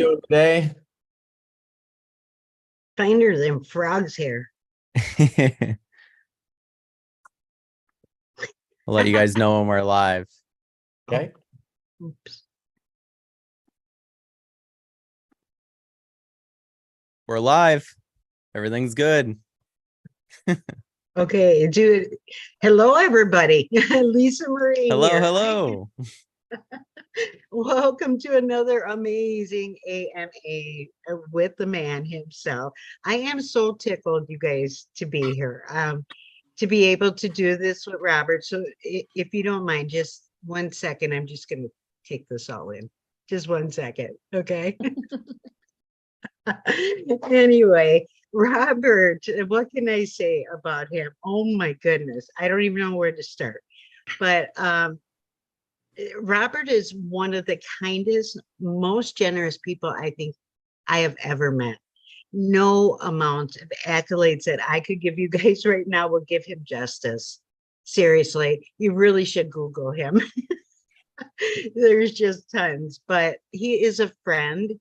doing today? Finer than frog's hair. I'll let you guys know when we're live. Okay. Oops. We're live. Everything's good. Okay, dude. Hello, everybody. Lisa Marie Hello, here. hello. Welcome to another amazing AMA with the man himself. I am so tickled, you guys, to be here, to be able to do this with Robert. So if you don't mind, just 1 second, I'm just going to take this all in. Just 1 second, okay? Anyway, Robert, what can I say about him? Oh my goodness, I don't even know where to start. But Robert is one of the kindest, most generous people I think I have ever met. No amount of accolades that I could give you guys right now will give him justice. Seriously, you really should Google him. There's just tons, but he is a friend.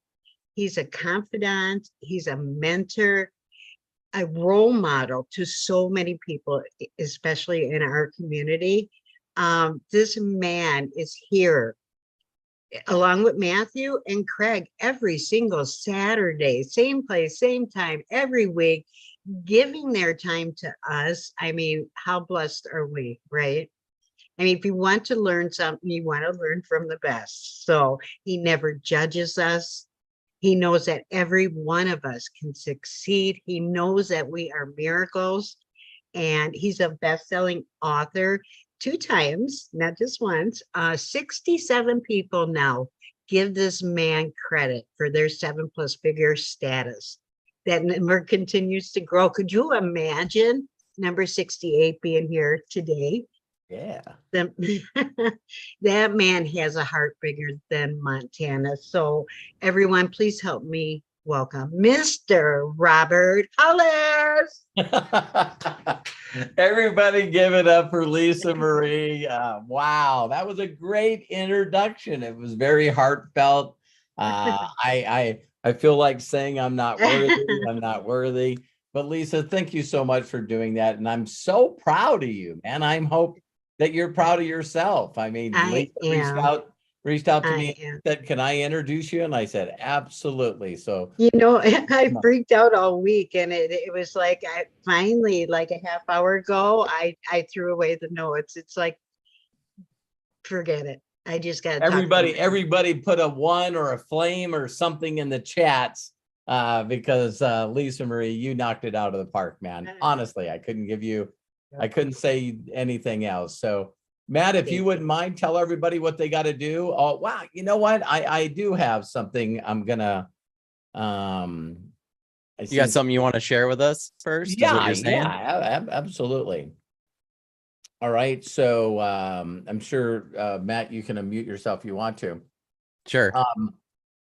He's a confidant. He's a mentor, a role model to so many people, especially in our community. This man is here along with Matthew and Craig every single Saturday, same place, same time, every week, giving their time to us. I mean, how blessed are we, right? I mean, if you want to learn something, you want to learn from the best. So he never judges us. He knows that every one of us can succeed. He knows that we are miracles. And he's a best-selling author 2 times, not just once. 67 people now give this man credit for their 7+ figure status. That number continues to grow. Could you imagine number 68 being here today? Yeah. That man has a heart bigger than Montana. So everyone, please help me welcome Mr. Robert Hollis. Everybody give it up for Lisa Marie. Wow, that was a great introduction. It was very heartfelt. I feel like saying I'm not worthy. I'm not worthy. But Lisa, thank you so much for doing that. And I'm so proud of you, man. I hope that you're proud of yourself. I mean, Lisa reached out to me and said, "Can I introduce you?" And I said, "Absolutely." So, you know, I freaked out all week, and it was like I finally, like a half hour ago, I threw away the notes. It's like, forget it. I just got everybody put a 1 or a flame or something in the chats because Lisa Marie, you knocked it out of the park, man. Honestly, I couldn't say anything else. So Matt, if you wouldn't mind, tell everybody what they got to do. Oh, wow. You know what? I do have something I'm gonna, You got something you want to share with us first? Yeah, is what you're saying? Yeah, absolutely. All right. So I'm sure, Matt, you can unmute yourself if you want to. Sure.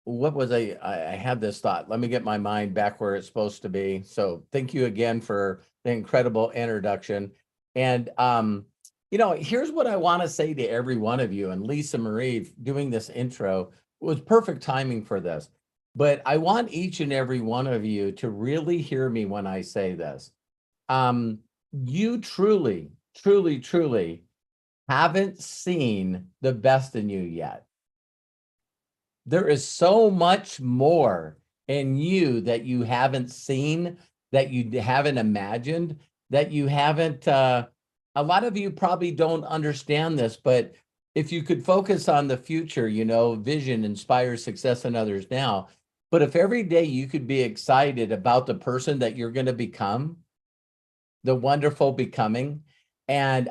What was I had this thought. Let me get my mind back where it's supposed to be. So thank you again for the incredible introduction. And you know, here's what I want to say to every one of you. And Lisa Marie, doing this intro was perfect timing for this. But I want each and every one of you to really hear me when I say this. You truly haven't seen the best in you yet. There is so much more in you that you haven't seen, that you haven't imagined, that you haven't, a lot of you probably don't understand this, but if you could focus on the future, you know, vision inspires success in others now. But if every day you could be excited about the person that you're going to become, the wonderful becoming, and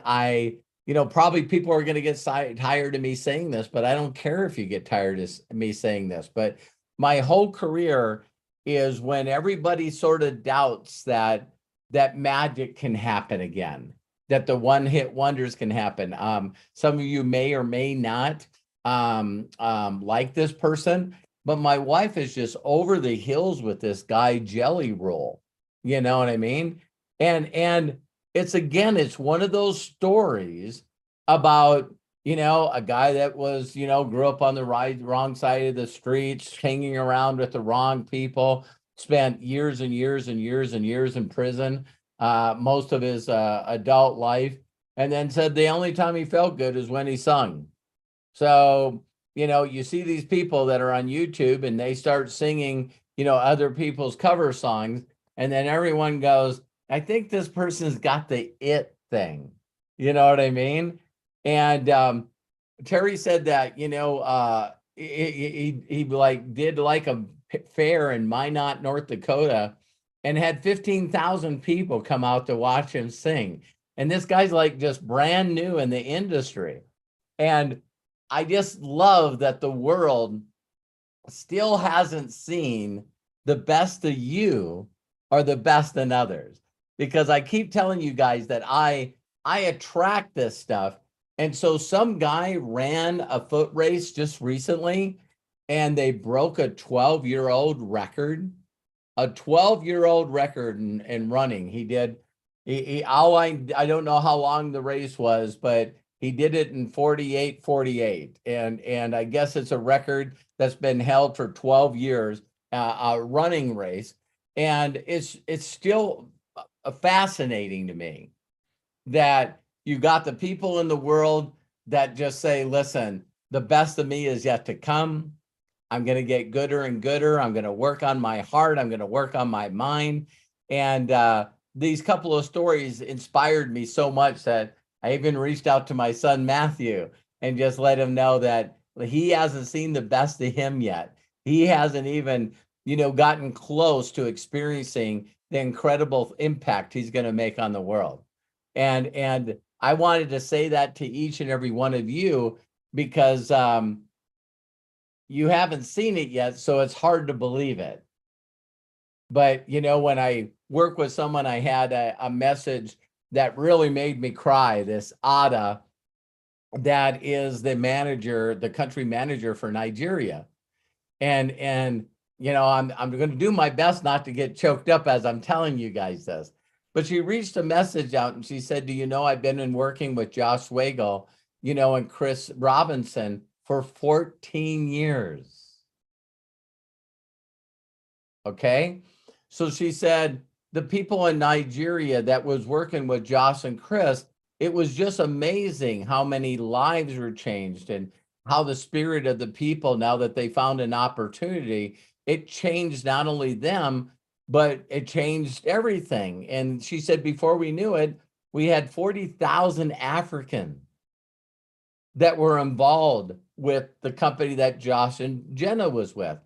you know, probably people are going to get tired of me saying this, but I don't care if you get tired of me saying this. But my whole career is when everybody sort of doubts that magic can happen again, that the one-hit wonders can happen. Some of you may or may not like this person, but my wife is just over the hills with this guy Jelly Roll. You know what I mean? And it's, again, it's one of those stories about a guy that was, grew up on the wrong side of the streets, hanging around with the wrong people, spent years and years and years and years in prison, most of his adult life, and then said the only time he felt good is when he sung. So, you see these people that are on YouTube and they start singing, other people's cover songs, and then everyone goes, I think this person's got the it thing. You know what I mean? And Terry said that, he like did like a fair in Minot, North Dakota, and had 15,000 people come out to watch him sing. And this guy's like just brand new in the industry. And I just love that the world still hasn't seen the best of you or the best in others, because I keep telling you guys that I attract this stuff. And so some guy ran a foot race just recently and they broke a 12-year-old record, a 12-year-old record in running. He did, I don't know how long the race was, but he did it in 48:48. And I guess it's a record that's been held for 12 years, a running race. And it's still fascinating to me that you got the people in the world that just say, listen, the best of me is yet to come. I'm going to get gooder and gooder. I'm going to work on my heart. I'm going to work on my mind. And these couple of stories inspired me so much that I even reached out to my son, Matthew, and just let him know that he hasn't seen the best of him yet. He hasn't even, gotten close to experiencing the incredible impact he's going to make on the world. And I wanted to say that to each and every one of you, because you haven't seen it yet, so it's hard to believe it. But, when I work with someone, I had a message that really made me cry. This Ada, that is the country manager for Nigeria. And I'm going to do my best not to get choked up as I'm telling you guys this. But she reached a message out and she said, do you know, I've been working with Josh Swagel, and Chris Robinson for 14 years. Okay. So she said, the people in Nigeria that was working with Josh and Chris, it was just amazing how many lives were changed and how the spirit of the people, now that they found an opportunity, it changed not only them, but it changed everything. And she said, before we knew it, we had 40,000 Africans that were involved with the company that Josh and Jenna was with.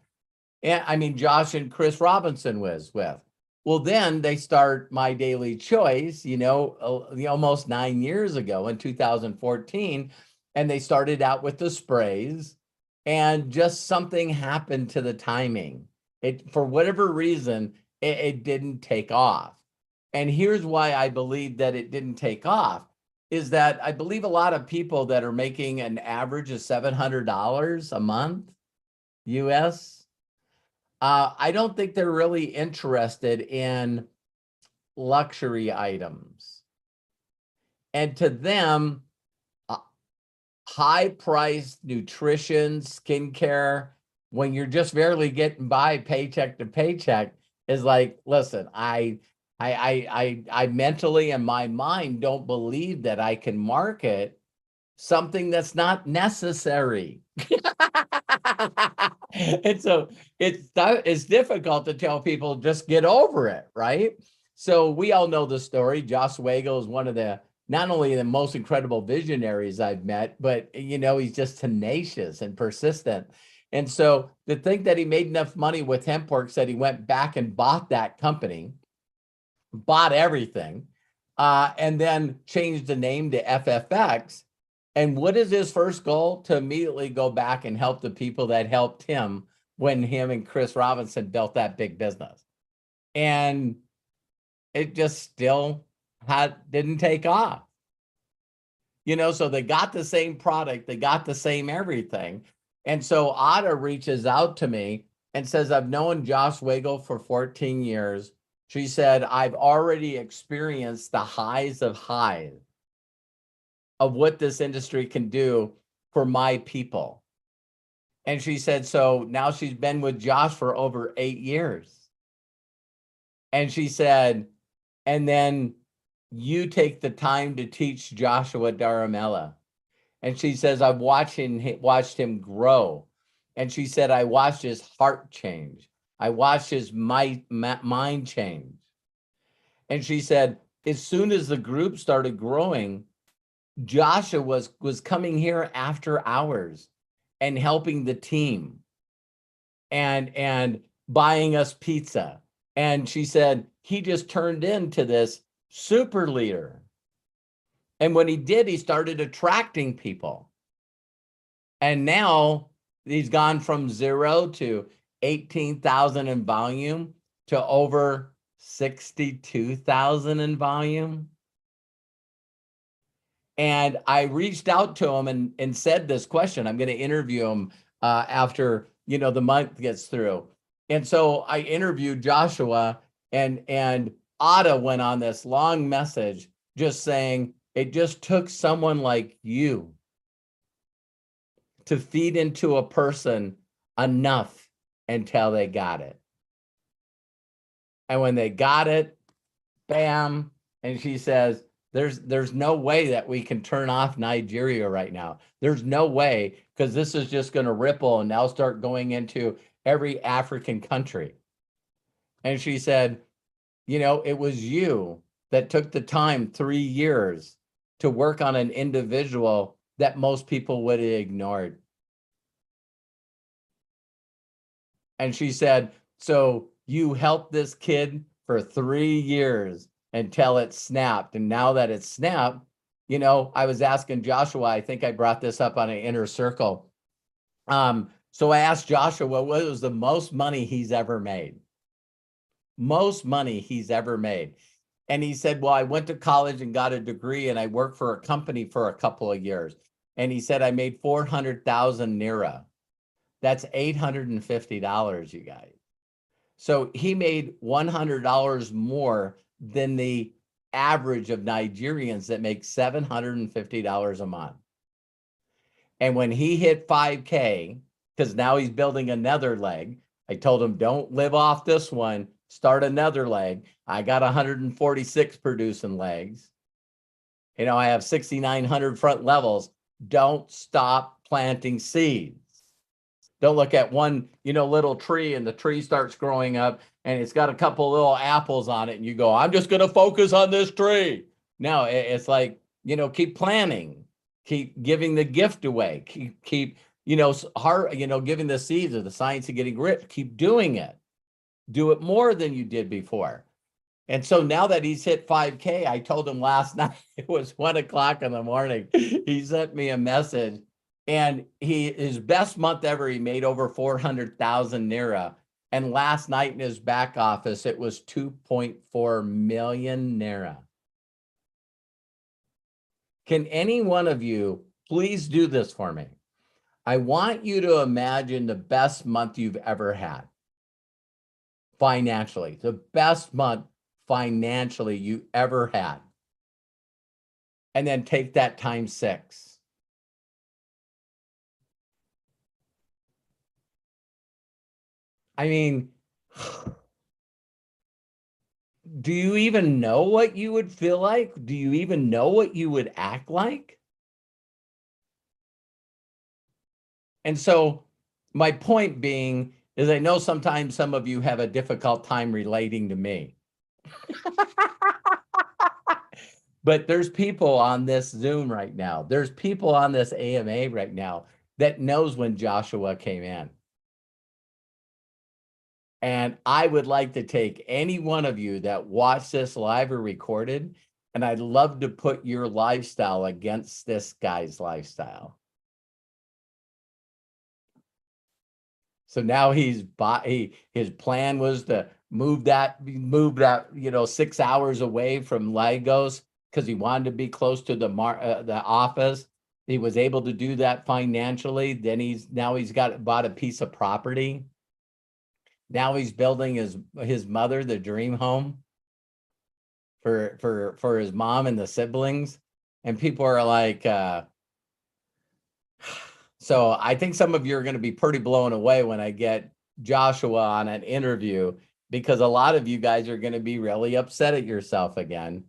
And I mean, Josh and Chris Robinson was with. Well, then they start My Daily Choice, almost 9 years ago in 2014. And they started out with the sprays, and just something happened to the timing. For whatever reason, it didn't take off. And here's why I believe that it didn't take off, is that I believe a lot of people that are making an average of $700 a month, US, I don't think they're really interested in luxury items. And to them, high-priced nutrition, skincare, when you're just barely getting by paycheck to paycheck, is like, listen, I mentally in my mind don't believe that I can market something that's not necessary. And so it's difficult to tell people just get over it, right? So we all know the story. Josh Swagel is one of the, not only the most incredible visionaries I've met, but he's just tenacious and persistent. And so to think that he made enough money with HempWorks that he went back and bought that company, bought everything, and then changed the name to FFX. And what is his first goal? To immediately go back and help the people that helped him when him and Chris Robinson built that big business. And it just still didn't take off. So they got the same product, they got the same everything. And so Ada reaches out to me and says, I've known Josh Swagel for 14 years. She said, I've already experienced the highs of highs of what this industry can do for my people. And she said, so now she's been with Josh for over 8 years. And she said, and then you take the time to teach Joshua Daramella. And she says, I've watched him grow. And she said, I watched his heart change. I watched his mind change. And she said, as soon as the group started growing, Joshua was coming here after hours and helping the team and buying us pizza. And she said, he just turned into this super leader. And when he did, he started attracting people. And now he's gone from 0 to 18,000 in volume to over 62,000 in volume. And I reached out to him and said this question. I'm going to interview him after, the month gets through. And so I interviewed Joshua, and Ada went on this long message just saying, it just took someone like you to feed into a person enough until they got it. And when they got it, bam. And she says, there's no way that we can turn off Nigeria right now. There's no way, because this is just going to ripple and now start going into every African country. And she said, it was you that took the time 3 years to work on an individual that most people would have ignored. And she said, so you helped this kid for 3 years until it snapped. And now that it's snapped, I was asking Joshua, I think I brought this up on an inner circle. So I asked Joshua, what was the most money he's ever made? Most money he's ever made. And he said, well, I went to college and got a degree and I worked for a company for a couple of years. And he said, I made 400,000 Naira. That's $850, you guys. So he made $100 more than the average of Nigerians that make $750 a month. And when he hit 5K, because now he's building another leg, I told him, don't live off this one, start another leg. I got 146 producing legs. I have 6,900 front levels. Don't stop planting seeds. Don't look at one, little tree and the tree starts growing up and it's got a couple little apples on it and you go, I'm just going to focus on this tree. No, it's like, keep planting, keep giving the gift away, keep, giving the seeds of the science of getting rich, keep doing it. Do it more than you did before. And so now that he's hit 5K, I told him last night, it was 1 o'clock in the morning. He sent me a message. And his best month ever, he made over 400,000 Naira. And last night in his back office, it was 2.4 million Naira. Can any one of you please do this for me? I want you to imagine the best month you've ever had financially, the best month financially you ever had. And then take that times 6. I mean, do you even know what you would feel like? Do you even know what you would act like? And so my point being is I know sometimes some of you have a difficult time relating to me. But there's people on this Zoom right now. There's people on this AMA right now that knows when Joshua came in. And I would like to take any one of you that watch this live or recorded, and I'd love to put your lifestyle against this guy's lifestyle. So now his plan was to move that 6 hours away from Lagos because he wanted to be close to the office. He was able to do that financially. Then he's bought a piece of property. Now he's building his mother the dream home for his mom and the siblings. And people are like, so I think some of you are going to be pretty blown away when I get Joshua on an interview, because a lot of you guys are going to be really upset at yourself again,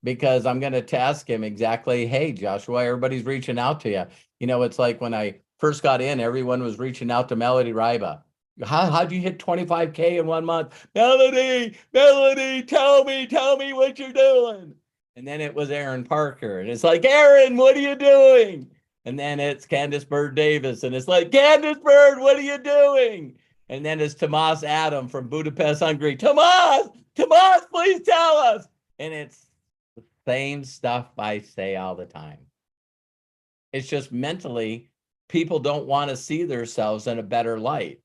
because I'm going to ask him exactly, hey, Joshua, everybody's reaching out to you. You know, it's like when I first got in, everyone was reaching out to Melody Riba. How'd you hit 25K in 1 month? Melody, tell me what you're doing. And then it was Aaron Parker. And it's like, Aaron, what are you doing? And then it's Candace Bird Davis. And it's like, Candace Bird, what are you doing? And then it's Tomas Adam from Budapest, Hungary. Tomas, please tell us. And it's the same stuff I say all the time. It's just mentally, people don't want to see themselves in a better light.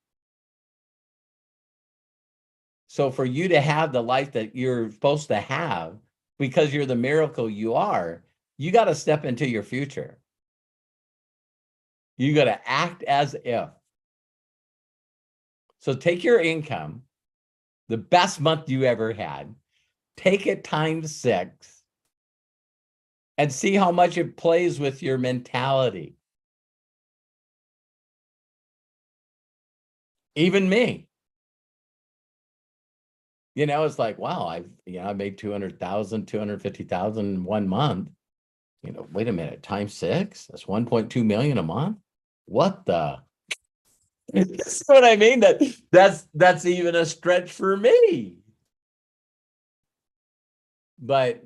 So for you to have the life that you're supposed to have, because you're the miracle you are, you got to step into your future. You got to act as if. So take your income, the best month you ever had, take it times 6, and see how much it plays with your mentality. Even me. You know, it's like, wow, I made 200,000, 250,000 in 1 month. You know, wait a minute, times 6, that's 1.2 million a month. What the? That's what I mean. That's even a stretch for me. But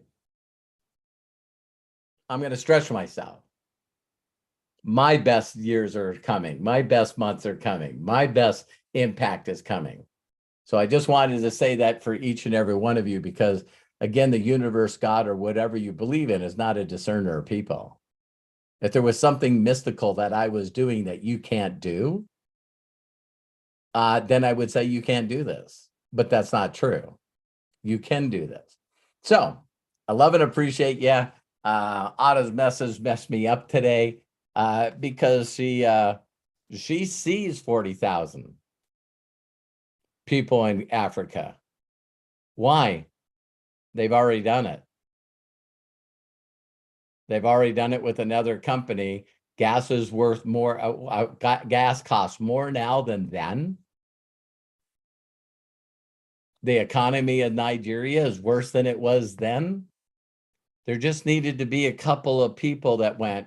I'm going to stretch myself. My best years are coming. My best months are coming. My best impact is coming. So I just wanted to say that for each and every one of you, because again, the universe, God, or whatever you believe in is not a discerner of people. If there was something mystical that I was doing that you can't do, then I would say you can't do this. But that's not true. You can do this. So I love and appreciate you. Anna's message messed me up today because she sees 40,000 people in Africa. Why? They've already done it. They've already done it with another company. Gas is worth more. Gas costs more now than then. The economy of Nigeria is worse than it was then. There just needed to be a couple of people that went,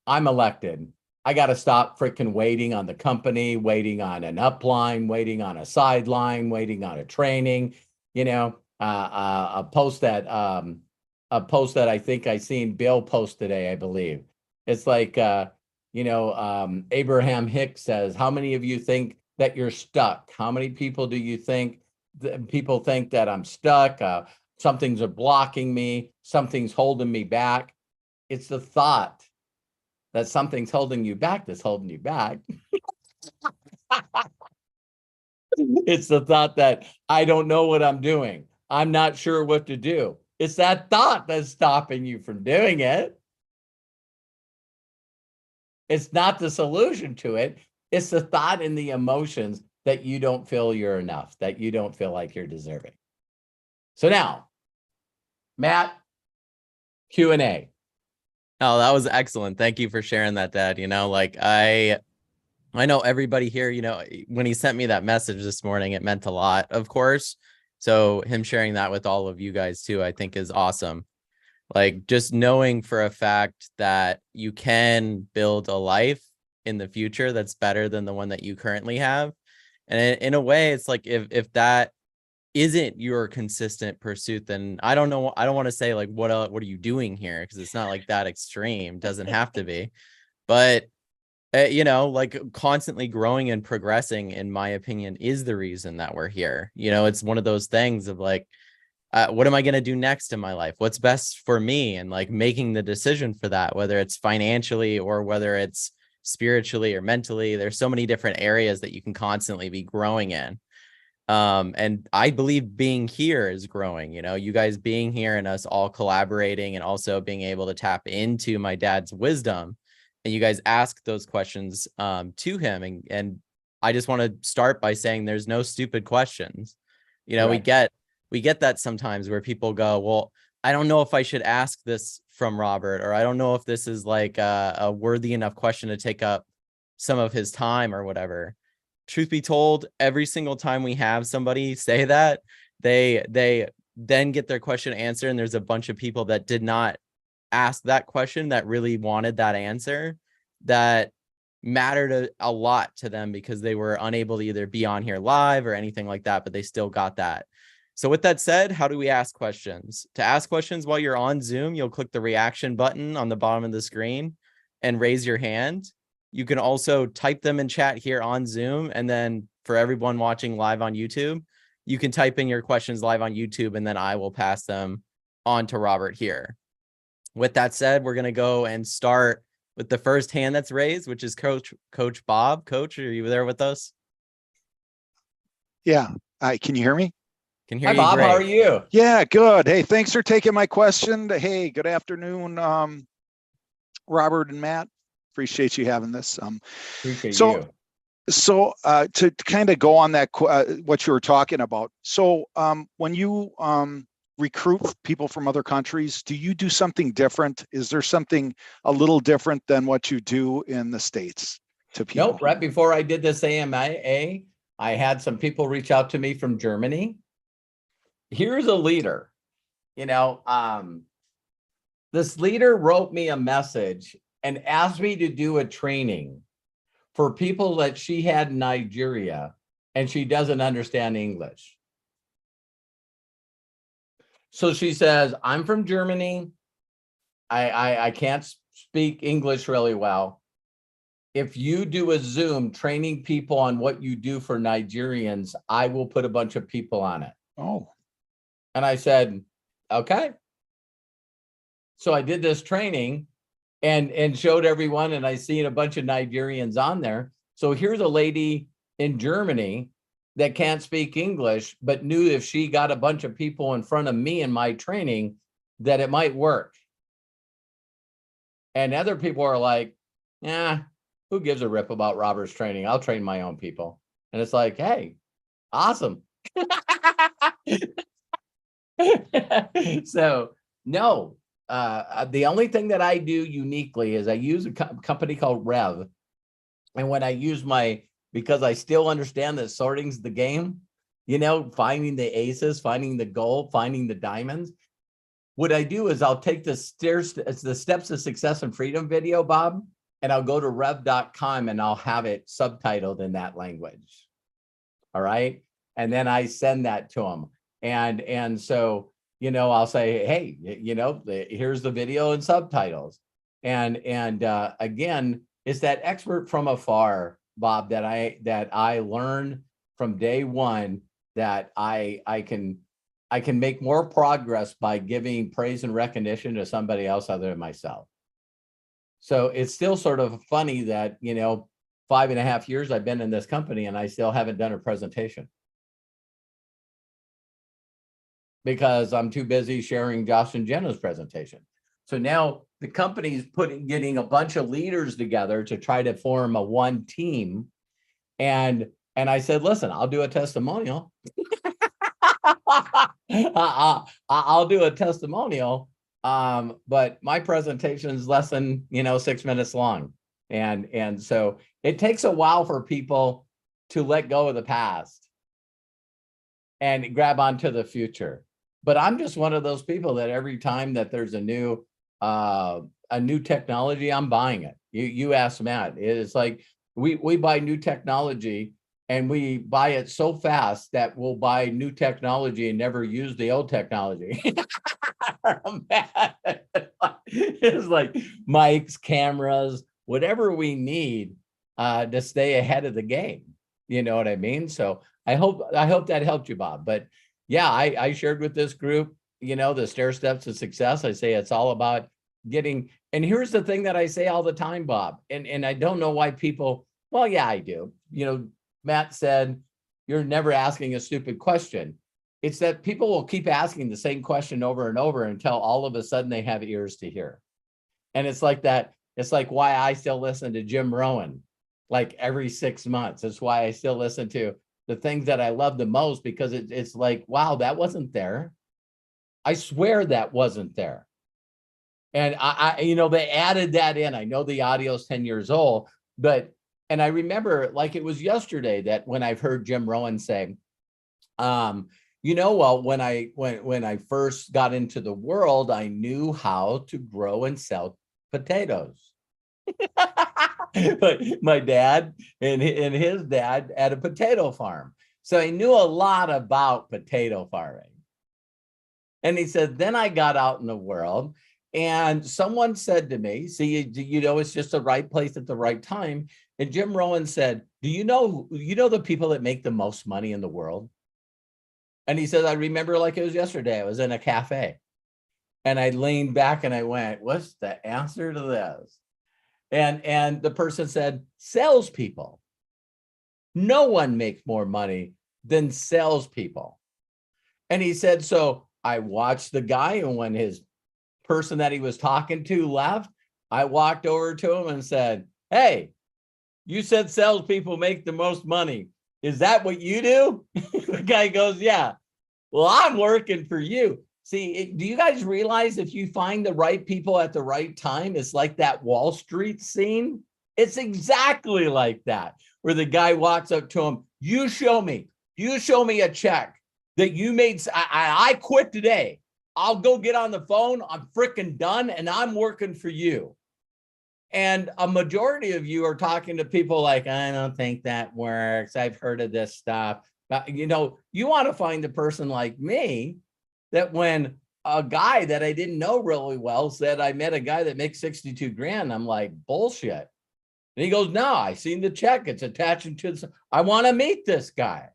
I'm elected. I got to stop freaking waiting on the company, waiting on an upline, waiting on a sideline, waiting on a training. You know, a post that I think I seen Bill post today, I believe. It's like, Abraham Hicks says, how many of you think that you're stuck? How many people do you think people think that I'm stuck? Something's blocking me. Something's holding me back. It's the thought that something's holding you back that's holding you back. It's the thought that I don't know what I'm doing. I'm not sure what to do. It's that thought that's stopping you from doing it. It's not the solution to it. It's the thought and the emotions that you don't feel you're enough, that you don't feel like you're deserving. So now, Matt, Q&A. Oh, that was excellent. Thank you for sharing that, Dad. You know, like I know everybody here, you know, when he sent me that message this morning, it meant a lot, of course. So him sharing that with all of you guys too, I think is awesome. Like just knowing for a fact that you can build a life in the future that's better than the one that you currently have. And in a way, it's like if that isn't your consistent pursuit, then I don't know. I don't want to say like, what are you doing here? Because it's not like that extreme. Doesn't have to be. But like constantly growing and progressing, in my opinion, is the reason that we're here. You know, it's one of those things of like, what am I going to do next in my life? What's best for me? And like making the decision for that, whether it's financially or whether it's spiritually or mentally. There's so many different areas that you can constantly be growing in. And I believe being here is growing, you know, you guys being here and us all collaborating and also being able to tap into my dad's wisdom. And you guys ask those questions to him. And I just want to start by saying there's no stupid questions. You know, Right. we get that sometimes where people go, well, I don't know if I should ask this from Robert, or I don't know if this is like a worthy enough question to take up some of his time or whatever. Truth be told, every single time we have somebody say that, they then get their question answered, and there's a bunch of people that did not ask that question that really wanted that answer, that mattered a lot to them because they were unable to either be on here live or anything like that, but they still got that. So with that said, how do we ask questions? To ask questions while you're on Zoom, you'll click the reaction button on the bottom of the screen and raise your hand. You can also type them in chat here on Zoom. And then for everyone watching live on YouTube, you can type in your questions live on YouTube, and then I will pass them on to Robert here. With that said, we're going to go and start with the first hand that's raised, which is Coach Bob. Coach, are you there with us? Yeah. Can you hear me? Can hear Hi, you. Bob. Great. How are you? Yeah, good. Hey, thanks for taking my question. Hey, good afternoon, Robert and Matt. Appreciate you having this. Appreciate so, you. So to kind of go on that, what you were talking about. So when you recruit people from other countries, do you do something different? Is there something a little different than what you do in the States to people? Nope. Right before I did this AMA, I had some people reach out to me from Germany. Here's a leader, this leader wrote me a message and asked me to do a training for people that she had in Nigeria, and she doesn't understand English. So she says, I'm from Germany. I can't speak English really well. If you do a Zoom training people on what you do for Nigerians, I will put a bunch of people on it. Oh. And I said, okay. So I did this training and showed everyone, and I seen a bunch of Nigerians on there. So here's a lady in Germany that can't speak English, but knew if she got a bunch of people in front of me in my training, that it might work. And other people are like, yeah, who gives a rip about Robert's training? I'll train my own people. And it's like, hey, awesome. So no, the only thing that I do uniquely is I use a company called Rev. And when I use because I still understand that sorting's the game, finding the aces, finding the gold, finding the diamonds. What I do is I'll take the steps of success and freedom video, Bob, and I'll go to rev.com and I'll have it subtitled in that language. All right. And then I send that to them. And so, I'll say, hey, here's the video and subtitles. And again, it's that expert from afar, Bob, that I learned from day one that I can make more progress by giving praise and recognition to somebody else other than myself. So it's still sort of funny that, 5.5 years I've been in this company and I still haven't done a presentation, because I'm too busy sharing Josh and Jenna's presentation. So now the company's getting a bunch of leaders together to try to form a one team. And I said, listen, I'll do a testimonial. I'll do a testimonial. But my presentation is less than, 6 minutes long. And so it takes a while for people to let go of the past and grab onto the future. But I'm just one of those people that every time that there's a new technology, I'm buying it. You asked Matt, it's like we buy new technology and we buy it so fast that we'll buy new technology and never use the old technology. It's like mics, cameras, whatever we need to stay ahead of the game. You know what I mean? So I hope that helped you, Bob. But yeah, I shared with this group, the stair steps to success. I say it's all about getting, and here's the thing that I say all the time, Bob, and I don't know why people, well, yeah, I do. Matt said, you're never asking a stupid question. It's that people will keep asking the same question over and over until all of a sudden they have ears to hear. And it's like that. It's like why I still listen to Jim Rohn, like every 6 months. It's why I still listen to the things that I love the most, because it's like, wow, that wasn't there. I swear that wasn't there. And they added that in. I know the audio's 10 years old, and I remember like it was yesterday that when I've heard Jim Rohn say, well, when I first got into the world, I knew how to grow and sell potatoes. But my dad and his dad had a potato farm. So I knew a lot about potato farming. And he said, then I got out in the world and someone said to me, see, it's just the right place at the right time. And Jim Rohn said, do you know the people that make the most money in the world? And he said, I remember like it was yesterday. I was in a cafe and I leaned back and I went, what's the answer to this? And the person said, salespeople. No one makes more money than salespeople. And he said, so I watched the guy, and when his person that he was talking to left, I walked over to him and said, hey, you said salespeople make the most money. Is that what you do? The guy goes, yeah. Well, I'm working for you. See, do you guys realize if you find the right people at the right time, it's like that Wall Street scene? It's exactly like that, where the guy walks up to him, you show me a check that you made. I quit today. I'll go get on the phone. I'm freaking done and I'm working for you. And a majority of you are talking to people like, I don't think that works. I've heard of this stuff. But, you want to find a person like me that when a guy that I didn't know really well said, I met a guy that makes 62 grand. I'm like, bullshit. And he goes, no, I seen the check. It's attaching to this. I want to meet this guy.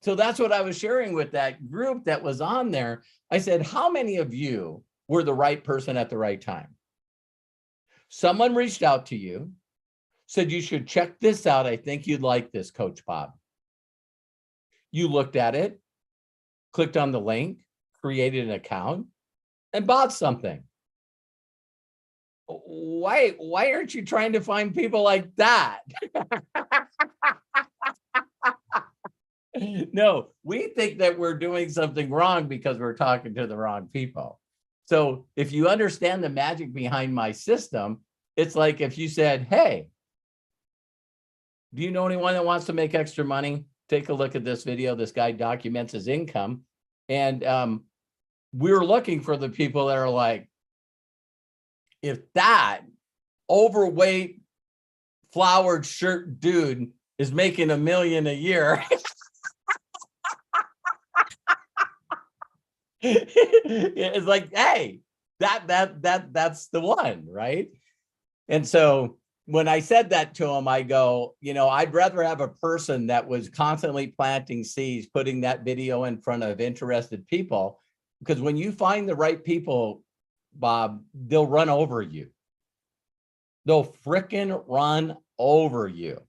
So that's what I was sharing with that group that was on there. I said, how many of you were the right person at the right time? Someone reached out to you, said you should check this out. I think you'd like this, Coach Bob. You looked at it, clicked on the link, created an account, and bought something. Why aren't you trying to find people like that? No, we think that we're doing something wrong because we're talking to the wrong people. So if you understand the magic behind my system, it's like if you said, hey, do you know anyone that wants to make extra money? Take a look at this video. This guy documents his income. And we're looking for the people that are like, if that overweight flowered shirt dude is making $1 million a year, it's like, hey, that's the one, right? And so when I said that to him, I go, I'd rather have a person that was constantly planting seeds, putting that video in front of interested people, because when you find the right people, Bob, they'll run over you. They'll frickin' run over you.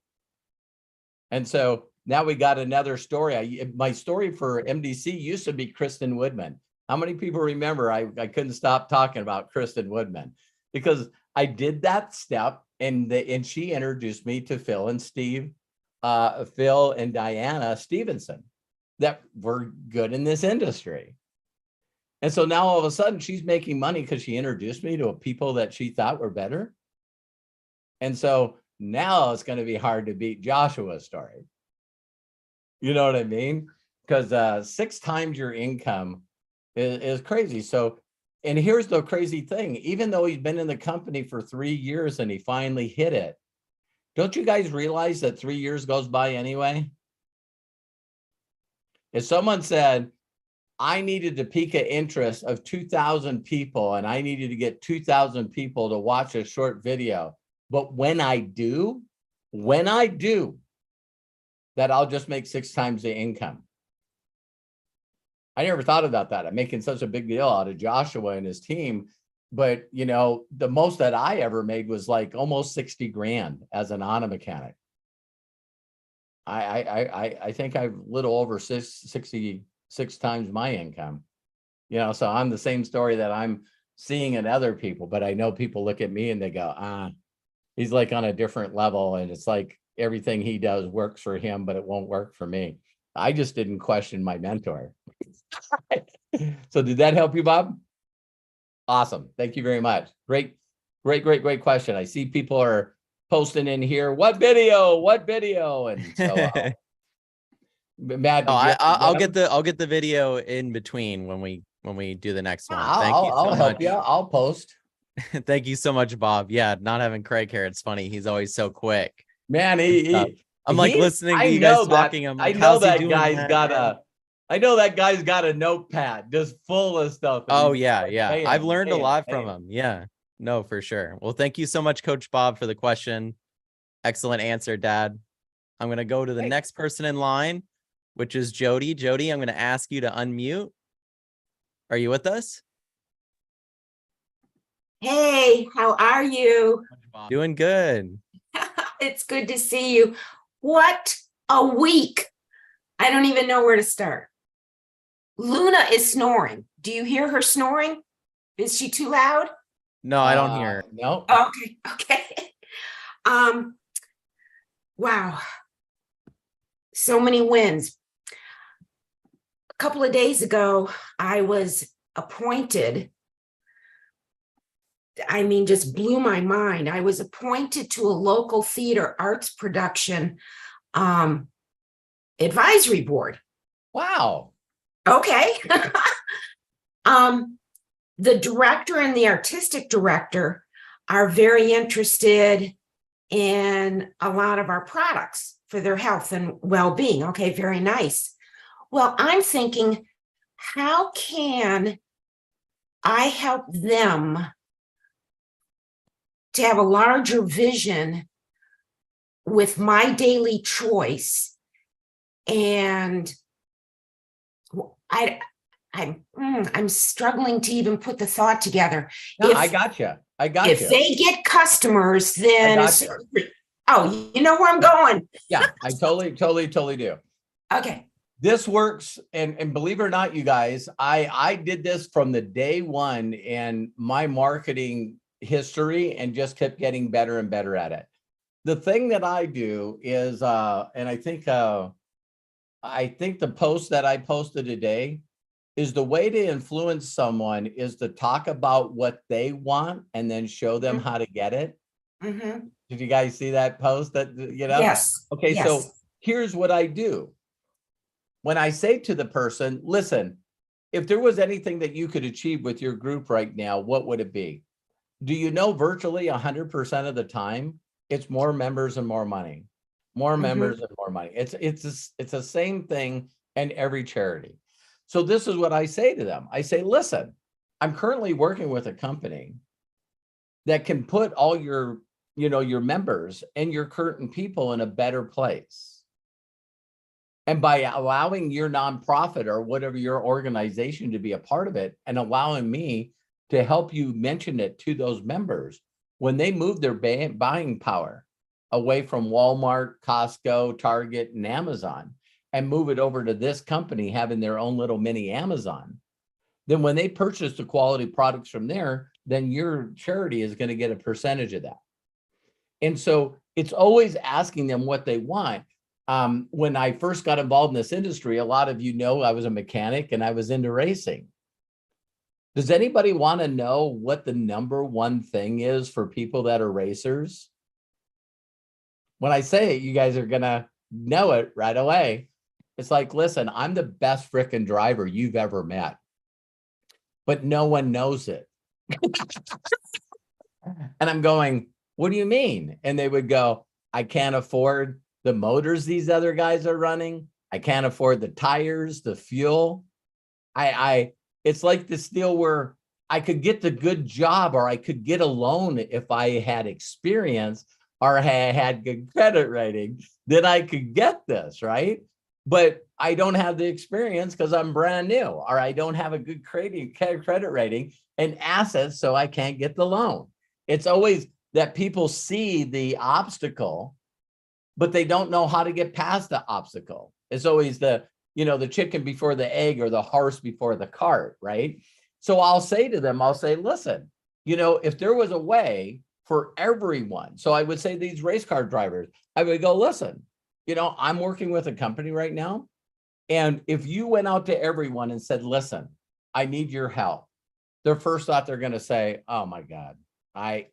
And so now we got another story. My story for MDC used to be Kristen Woodman. How many people remember I couldn't stop talking about Kristen Woodman? Because I did that step and she introduced me to Phil and Diana Stevenson that were good in this industry. And so now all of a sudden she's making money because she introduced me to people that she thought were better. And so now it's going to be hard to beat Joshua's story. You know what I mean? Because 6 times your income is crazy. So, and here's the crazy thing. Even though he's been in the company for 3 years and he finally hit it, don't you guys realize that 3 years goes by anyway? If someone said, I needed to peak an interest of 2,000 people and I needed to get 2,000 people to watch a short video, but when I do, that I'll just make 6 times the income. I never thought about that. I'm making such a big deal out of Joshua and his team, but the most that I ever made was like almost 60 grand as an auto mechanic. I think I've little over 66 times my income, so I'm the same story that I'm seeing in other people, but I know people look at me and they go, he's like on a different level. And it's like everything he does works for him, but it won't work for me. I just didn't question my mentor. So did that help you, Bob? Awesome. Thank you very much. Great question. I see people are posting in here. What video? What video? And so Matt, No, did you I'll have I'll get the video in between when we do the next one. Thank you so I'll help much. you. I'll post. Thank you so much, Bob. Yeah, not having Craig here, it's funny. He's always so quick. Man, I'm like he- listening to I you guys know that- talking. I'm I like, know how's he that doing guy's that? got I know that guy's got a notepad just full of stuff. and Oh he's yeah, like, yeah. bam, I've learned a bam, lot bam. from him. Yeah. No, for sure. Well, thank you so much, Coach Bob, for the question. Excellent answer, Dad. I'm going to go to the Thanks. next person in line, which is Jody. Jody, I'm going to ask you to unmute. Are you with us? Hey, how are you? Doing good. It's good to see you. What a week. I don't even know where to start. Luna is snoring. Do you hear her snoring? Is she too loud? No, I don't hear. No. Okay, okay. Wow. So many wins. A couple of days ago, I was appointed. I mean, just blew my mind. I was appointed to a local theater arts production advisory board. Wow. Okay. The director and the artistic director are very interested in a lot of our products for their health and well-being. Okay, very nice. Well, I'm thinking, how can I help them to have a larger vision with my daily choice? And I'm struggling to even put the thought together. No, If- I got you. I got If you. they get customers, then I it's, got oh, you know where I'm going. Yeah, I totally do. Okay. This works, and believe it or not, you guys, I did this from the day one in my marketing history and just kept getting better and better at it. The thing that I do is, and I think the post that I posted today is the way to influence someone is to talk about what they want and then show them how to get it. Mm-hmm. Did you guys see that post that, you know? Yes. Okay, yes. so here's what I do. When I say to the person, listen, if there was anything that you could achieve with your group right now, what would it be? Do you know virtually 100% of the time, it's more members and more money, more members and more money. It's the same thing in every charity. So this is what I say to them. I say, listen, I'm currently working with a company that can put all your, your members and your current people in a better place. And by allowing your nonprofit or whatever your organization to be a part of it and allowing me to help you mention it to those members, when they move their buying power away from Walmart, Costco, Target, and Amazon, and move it over to this company having their own little mini Amazon, then when they purchase the quality products from there, then your charity is going to get a percentage of that. And so it's always asking them what they want. When I first got involved in this industry, a lot of you know I was a mechanic and I was into racing. Does anybody want to know what the number one thing is for people that are racers? When I say it, you guys are going to know it right away. It's like, listen, I'm the best frickin' driver you've ever met, but no one knows it. And I'm going, what do you mean? And they would go, I can't afford the motors these other guys are running. I can't afford the tires, the fuel. It's like this deal where I could get the good job or I could get a loan if I had experience or had good credit rating, then I could get this, right? But I don't have the experience because I'm brand new, or I don't have a good credit rating and assets, so I can't get the loan. It's always that people see the obstacle, but they don't know how to get past the obstacle. It's always the chicken before the egg or the horse before the cart, right? So I'll say to them, listen, if there was a way for everyone, so I would say these race car drivers, I would go, listen, I'm working with a company right now And if you went out to everyone and said, listen, I need your help, their first thought they're going to say, oh my God, I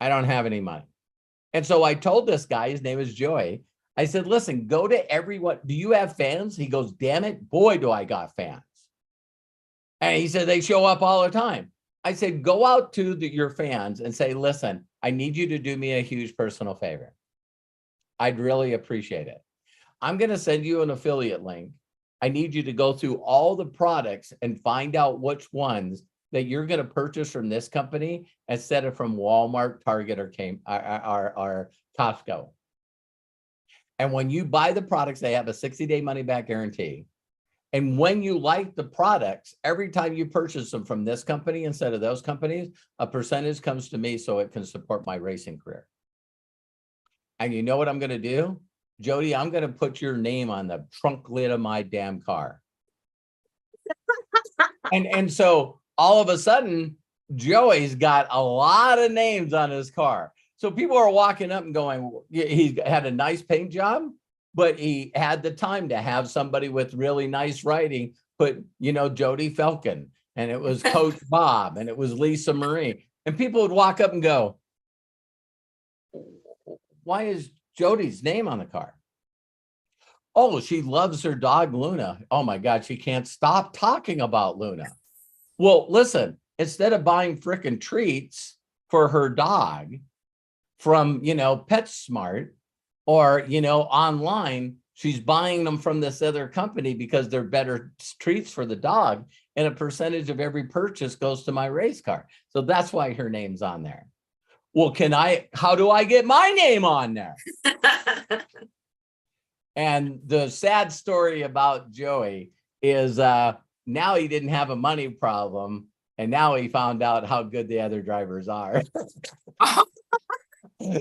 don't have any money. And so I told this guy, his name is Joey. I said, listen, go to everyone. Do you have fans? He goes, damn it, boy, do I got fans. And he said, they show up all the time. I said, go out to your fans and say, listen, I need you to do me a huge personal favor. I'd really appreciate it. I'm going to send you an affiliate link. I need you to go through all the products and find out which ones that you're going to purchase from this company instead of from Walmart, Target, or Costco. And when you buy the products, they have a 60-day money-back guarantee. And when you like the products, every time you purchase them from this company instead of those companies, a percentage comes to me so it can support my racing career. And you know what I'm going to do? Jody, I'm going to put your name on the trunk lid of my damn car. and so all of a sudden, Joey's got a lot of names on his car. So people are walking up and going, he had a nice paint job, but he had the time to have somebody with really nice writing put, you know, Jody Falcon, and it was Coach Bob, and it was Lisa Marie. And people would walk up and go, why is Jody's name on the car? Oh, she loves her dog, Luna. Oh my God, she can't stop talking about Luna. Well, listen, instead of buying frickin' treats for her dog from, you know, PetSmart or, you know, online, she's buying them from this other company because they're better treats for the dog. And a percentage of every purchase goes to my race car. So that's why her name's on there. Well, how do I get my name on there? And the sad story about Joey is now he didn't have a money problem. And now he found out how good the other drivers are.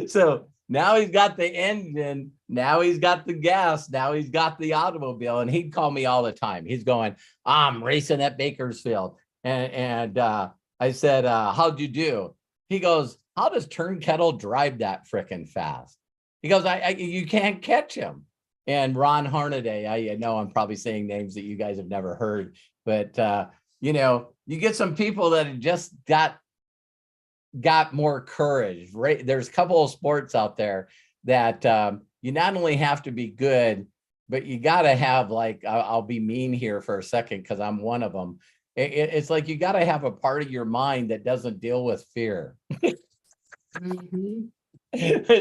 So now he's got the engine. Now he's got the gas. Now he's got the automobile. And he'd call me all the time. He's going, I'm racing at Bakersfield. And I said, how'd you do? He goes, how does Turnkettle drive that frickin' fast? He goes, you can't catch him. And Ron Hornaday, I know I'm probably saying names that you guys have never heard, but you know, you get some people that have just got more courage, right? There's a couple of sports out there that you not only have to be good, but you got to have, like, I'll be mean here for a second because I'm one of them. It's like you got to have a part of your mind that doesn't deal with fear. Mhm.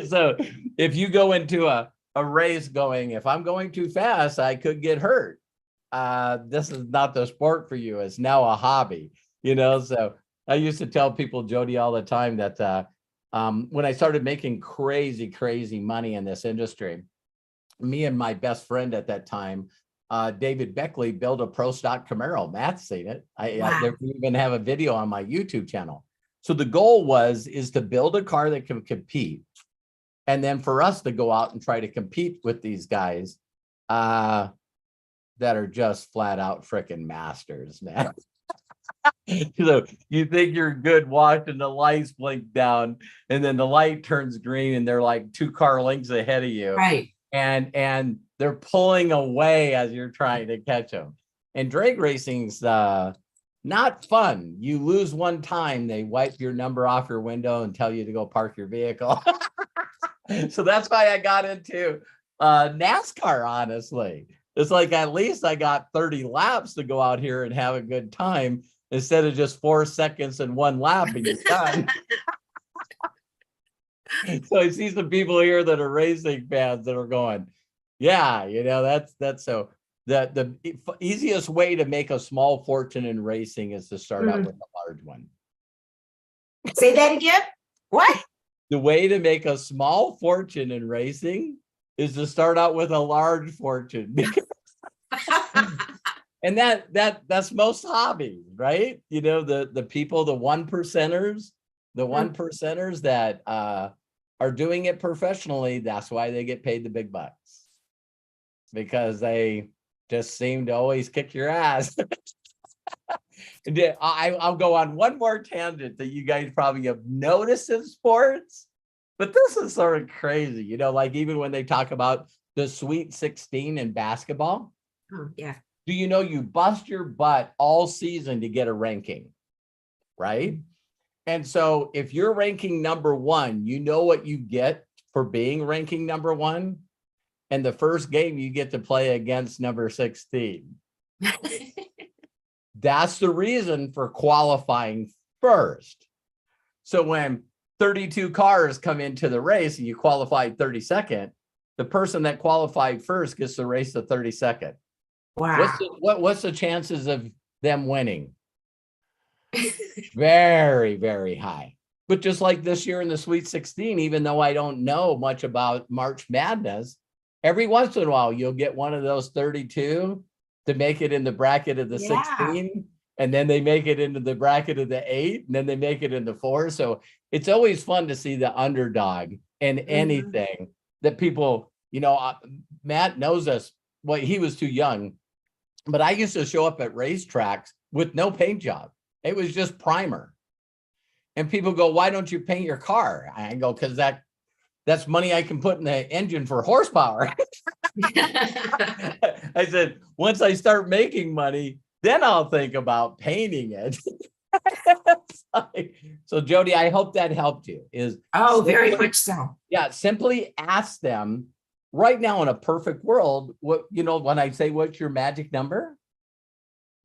So if you go into a race going, if I'm going too fast, I could get hurt. This is not the sport for you. It's now a hobby, you know? So I used to tell people, Jody, all the time that when I started making crazy money in this industry, me and my best friend at that time, David Beckley, built a pro stock Camaro. Matt's seen it. Wow. I even have a video on my YouTube channel. So the goal is to build a car that can compete. And then for us to go out and try to compete with these guys that are just flat out freaking masters, man. So you think you're good watching the lights blink down, and then the light turns green and they're like 2 car lengths ahead of you. Right. And they're pulling away as you're trying to catch them. And drag racing's not fun. You lose one time, they wipe your number off your window and tell you to go park your vehicle. So that's why I got into NASCAR, honestly. It's like, at least I got 30 laps to go out here and have a good time instead of just 4 seconds and 1 lap and you're done. So I see some people here that are racing fans that are going, yeah, you know, that's so the easiest way to make a small fortune in racing is to start out with a large one. Say that again. What? The way to make a small fortune in racing is to start out with a large fortune. And that's most hobbies, right? You know, the people, the 1%ers, the 1%ers that are doing it professionally, that's why they get paid the big bucks. Because they just seem to always kick your ass. I'll go on one more tangent that you guys probably have noticed in sports, but this is sort of crazy. You know, like even when they talk about the Sweet 16 in basketball, Oh, yeah. Do you know you bust your butt all season to get a ranking, right? And so if you're ranking number 1, you know what you get for being ranking number 1. And the first game you get to play against number 16. That's the reason for qualifying first. So when 32 cars come into the race and you qualified 32nd, the person that qualified first gets to race the 32nd. Wow. What's the chances of them winning? Very, very high. But just like this year in the Sweet 16, even though I don't know much about March Madness, every once in a while you'll get one of those 32 to make it in the bracket of the Yeah. 16, and then they make it into the bracket of the 8, and then they make it into 4. So it's always fun to see the underdog in anything that people, you know, Matt knows us. Well, he was too young, but I used to show up at racetracks with no paint job. It was just primer. And people go, why don't you paint your car? I go, because that's money I can put in the engine for horsepower. I said, once I start making money, then I'll think about painting it. So Jody, I hope that helped you. Oh, very much so. Yeah, simply ask them right now in a perfect world, what, you know, when I say, what's your magic number?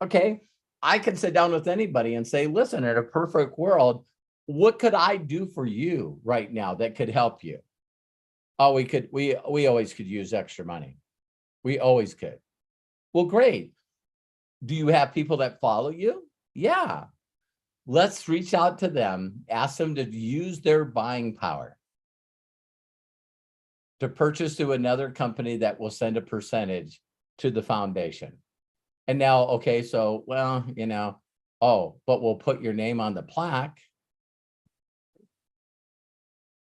Okay, I can sit down with anybody and say, listen, in a perfect world, what could I do for you right now that could help you? Oh, we always could use extra money. We always could. Well, great. Do you have people that follow you? Yeah. Let's reach out to them, ask them to use their buying power to purchase through another company that will send a percentage to the foundation. And now, okay, so, well, you know, oh, but we'll put your name on the plaque.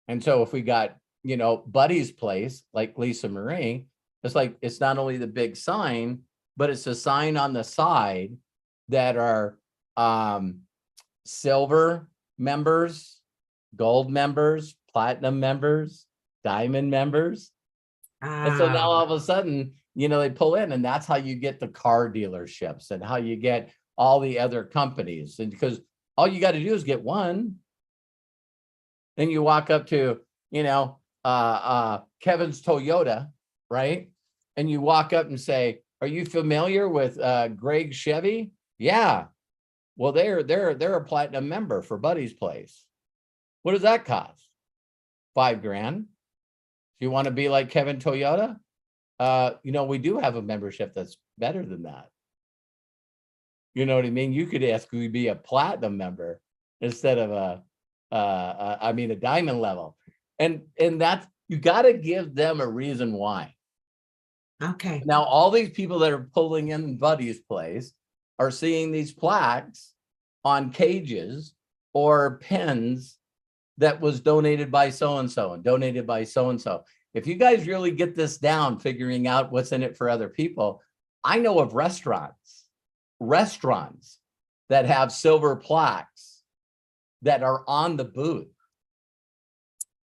And so if we got, you know, Buddy's place, like Lisa Marie, it's like, it's not only the big sign, but it's a sign on the side that are silver members, gold members, platinum members, diamond members. And so now all of a sudden, you know, they pull in, and that's how you get the car dealerships and how you get all the other companies. And because all you got to do is get one. Then you walk up to, you know, Kevin's Toyota, right? And you walk up and say, are you familiar with Greg Chevy? Yeah. Well, they're a platinum member for Buddy's place. What does that cost? $5,000. Do you want to be like Kevin Toyota? You know, we do have a membership that's better than that. You know what I mean? You could ask me to be a platinum member instead of a diamond level. And that's, you got to give them a reason why. Okay. Now, all these people that are pulling in Buddy's place are seeing these plaques on cages or pens that was donated by so-and-so and donated by so-and-so. If you guys really get this down, figuring out what's in it for other people, I know of restaurants that have silver plaques that are on the booth.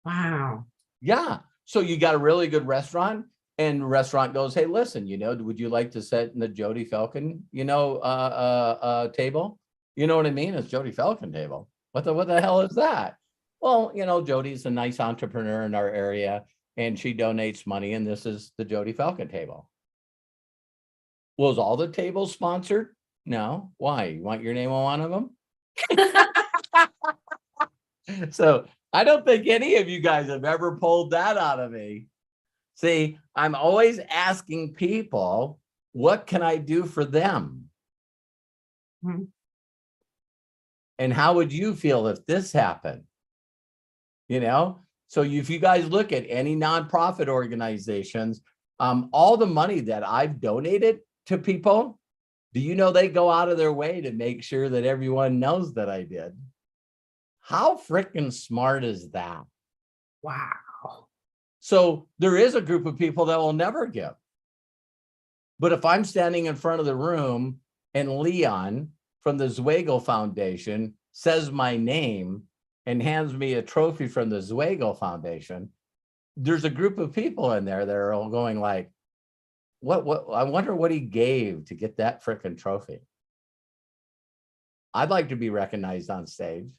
Wow. Yeah. So you got a really good restaurant, and the restaurant goes, hey, listen, you know, would you like to sit in the Jody Falcon, you know, table? You know what I mean? It's Jody Falcon table. What the hell is that? Well, you know, Jody's a nice entrepreneur in our area, and she donates money, and this is the Jody Falcon table. Was all the tables sponsored? No. Why? You want your name on one of them? So I don't think any of you guys have ever pulled that out of me. See, I'm always asking people, what can I do for them? Hmm. And how would you feel if this happened? You know, so if you guys look at any nonprofit organizations, all the money that I've donated to people, do you know they go out of their way to make sure that everyone knows that I did? How freaking smart is that? Wow. So there is a group of people that will never give. But if I'm standing in front of the room and Leon from the Zweigel Foundation says my name and hands me a trophy from the Zweigel Foundation, there's a group of people in there that are all going like, what I wonder what he gave to get that frickin' trophy. I'd like to be recognized on stage.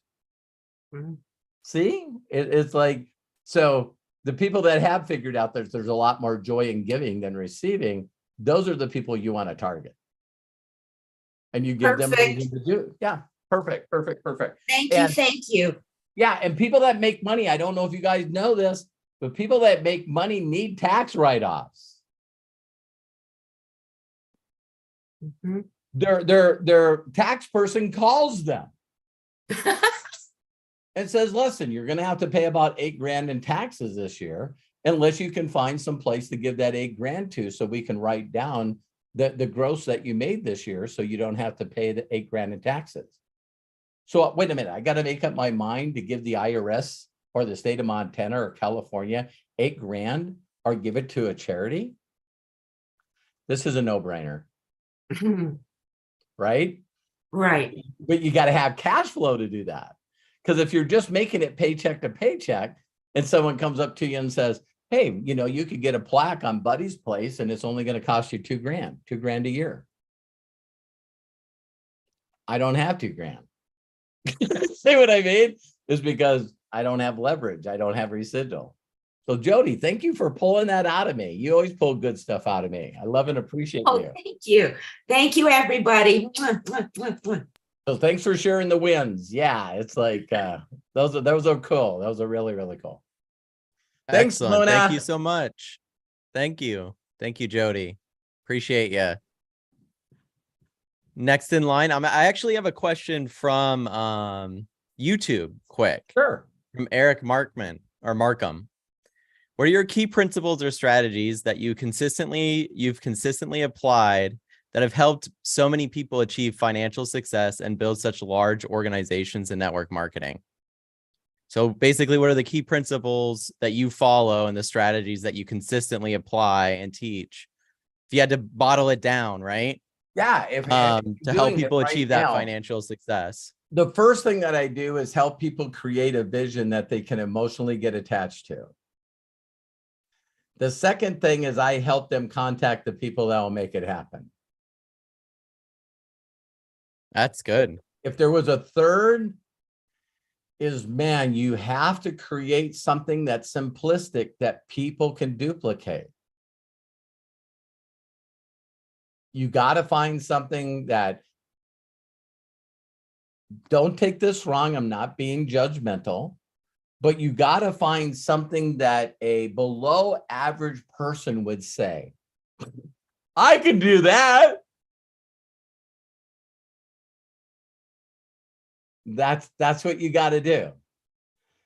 Mhm. See, it's like, so the people that have figured out that there's a lot more joy in giving than receiving, those are the people you want to target. And you give them Perfect. reason to do. Yeah, perfect. Thank And- you. Thank you. Yeah, and people that make money, I don't know if you guys know this, but people that make money need tax write-offs. Mhm. Their tax person calls them and says, listen, you're going to have to pay about $8,000 in taxes this year, unless you can find some place to give that $8,000 to, so we can write down the gross that you made this year, so you don't have to pay the $8,000 in taxes. So wait a minute, I got to make up my mind to give the IRS or the state of Montana or California $8,000 or give it to a charity? This is a no-brainer, right? Right. But you got to have cash flow to do that. Because if you're just making it paycheck to paycheck and someone comes up to you and says, hey, you know, you could get a plaque on Buddy's place and it's only going to cost you $2,000 a year. I don't have $2,000. See what I mean? Is because I don't have leverage. I don't have residual. So Jody, thank you for pulling that out of me. You always pull good stuff out of me. I love and appreciate Oh, you. thank you. Thank you, everybody. Mwah, mwah, mwah, mwah. So thanks for sharing the wins. Yeah, it's like those are cool. Those are really, really cool. Thanks, Excellent. Thank Mona. you so much. Thank you, Jody. Appreciate you. Next in line, I actually have a question from YouTube. Quick, Sure. from Eric Markham. What are your key principles or strategies that you've consistently applied that have helped so many people achieve financial success and build such large organizations in network marketing? So basically, what are the key principles that you follow and the strategies that you consistently apply and teach? If you had to bottle it down, right? Yeah. If To help people right achieve that now, financial success. the first thing that I do is help people create a vision that they can emotionally get attached to. The second thing is I help them contact the people that will make it happen. That's good. If there was a third, is, man, you have to create something that's simplistic that people can duplicate. You got to find something that, don't take this wrong, I'm not being judgmental, but you got to find something that a below average person would say, I can do that. That's what you got to do.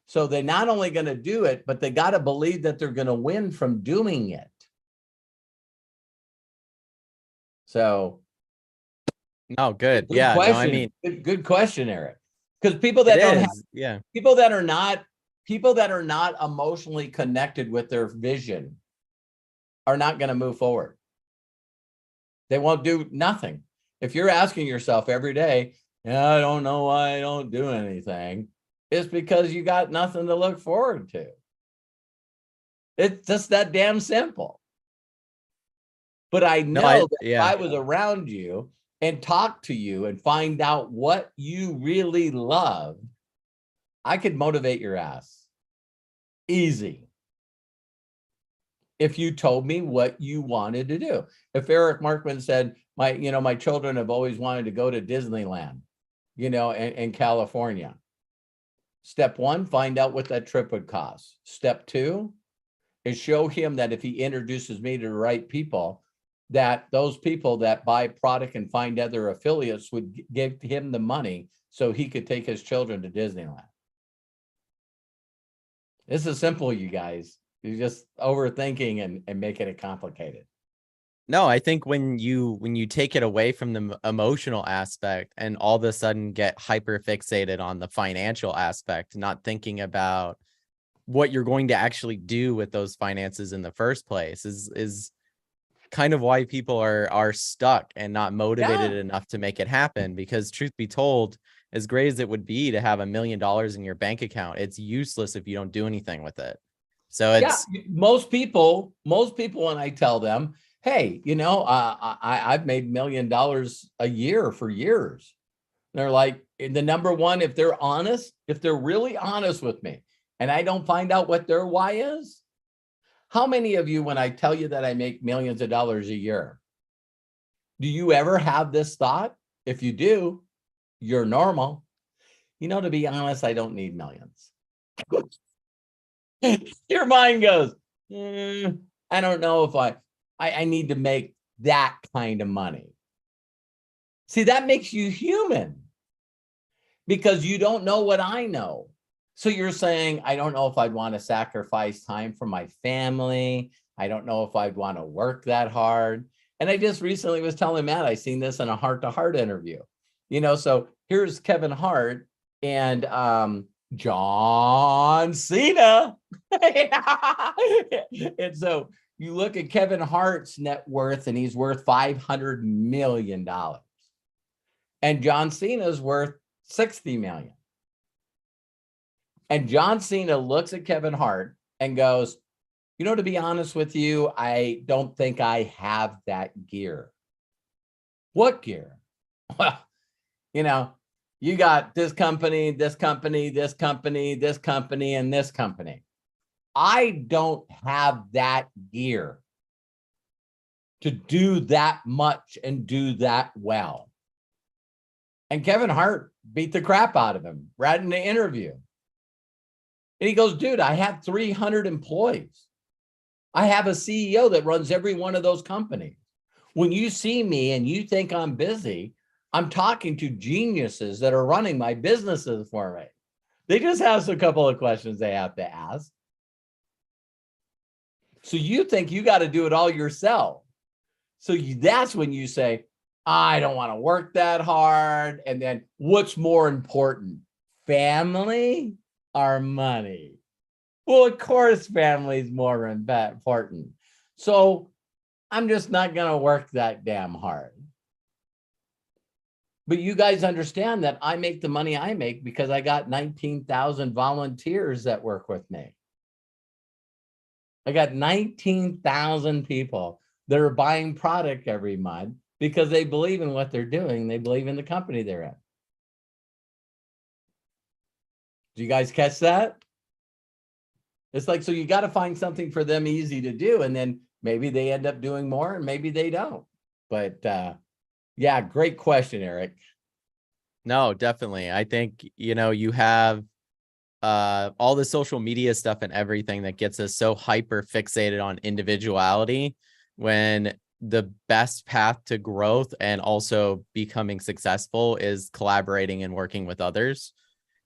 So they're not only going to do it, but they got to believe that they're going to win from doing it. So, Oh, good. good Yeah. No, I question. mean, Good question, Eric. Because people that it don't is. have, Yeah. people that are not emotionally connected with their vision are not going to move forward. They won't do nothing. If you're asking yourself every day, I don't know why I don't do anything, it's because you got nothing to look forward to. It's just that damn simple. But I know that if I was around you and talk to you and find out what you really love, I could motivate your ass. Easy. If you told me what you wanted to do. If Eric Markman said, my children have always wanted to go to Disneyland, in California. Step one, find out what that trip would cost. Step two is show him that if he introduces me to the right people, that those people that buy product and find other affiliates would give him the money so he could take his children to Disneyland. This is simple, you guys. You're just overthinking and making it complicated. No, I think when you take it away from the emotional aspect and all of a sudden get hyper fixated on the financial aspect, not thinking about what you're going to actually do with those finances in the first place is kind of why people are stuck and not motivated enough to make it happen. Because truth be told, as great as it would be to have $1 million in your bank account, it's useless if you don't do anything with it. So it's most people, when I tell them, hey, I've made $1 million a year for years. They're like, the number one, if they're honest, if they're really honest with me, and I don't find out what their why is. How many of you, when I tell you that I make millions of dollars a year, do you ever have this thought? If you do, you're normal. To be honest, I don't need millions. Your mind goes, I don't know if I need to make that kind of money. See, that makes you human because you don't know what I know. So you're saying, I don't know if I'd want to sacrifice time for my family. I don't know if I'd want to work that hard. And I just recently was telling Matt, I seen this in a heart-to-heart interview. So here's Kevin Hart and John Cena. And so you look at Kevin Hart's net worth, and he's worth $500 million. And John Cena's worth $60 million. And John Cena looks at Kevin Hart and goes, to be honest with you, I don't think I have that gear. What gear? Well, you got this company, this company, this company, this company, and this company. I don't have that gear to do that much and do that well. And Kevin Hart beat the crap out of him right in the interview. And he goes, dude, I have 300 employees. I have a CEO that runs every one of those companies. When you see me and you think I'm busy, I'm talking to geniuses that are running my businesses for me. They just have a couple of questions they have to ask. So you think you got to do it all yourself. So that's when you say, I don't want to work that hard. And then what's more important, family or money? Well, of course, family is more important. So I'm just not going to work that damn hard. But you guys understand that I make the money I make because I got 19,000 volunteers that work with me. I got 19,000 people that are buying product every month because they believe in what they're doing. They believe in the company they're in. Do you guys catch that? It's like, so you got to find something for them easy to do. And then maybe they end up doing more and maybe they don't. But yeah, great question, Eric. No, definitely. I think, you have all the social media stuff and everything that gets us so hyper fixated on individuality, when the best path to growth and also becoming successful is collaborating and working with others.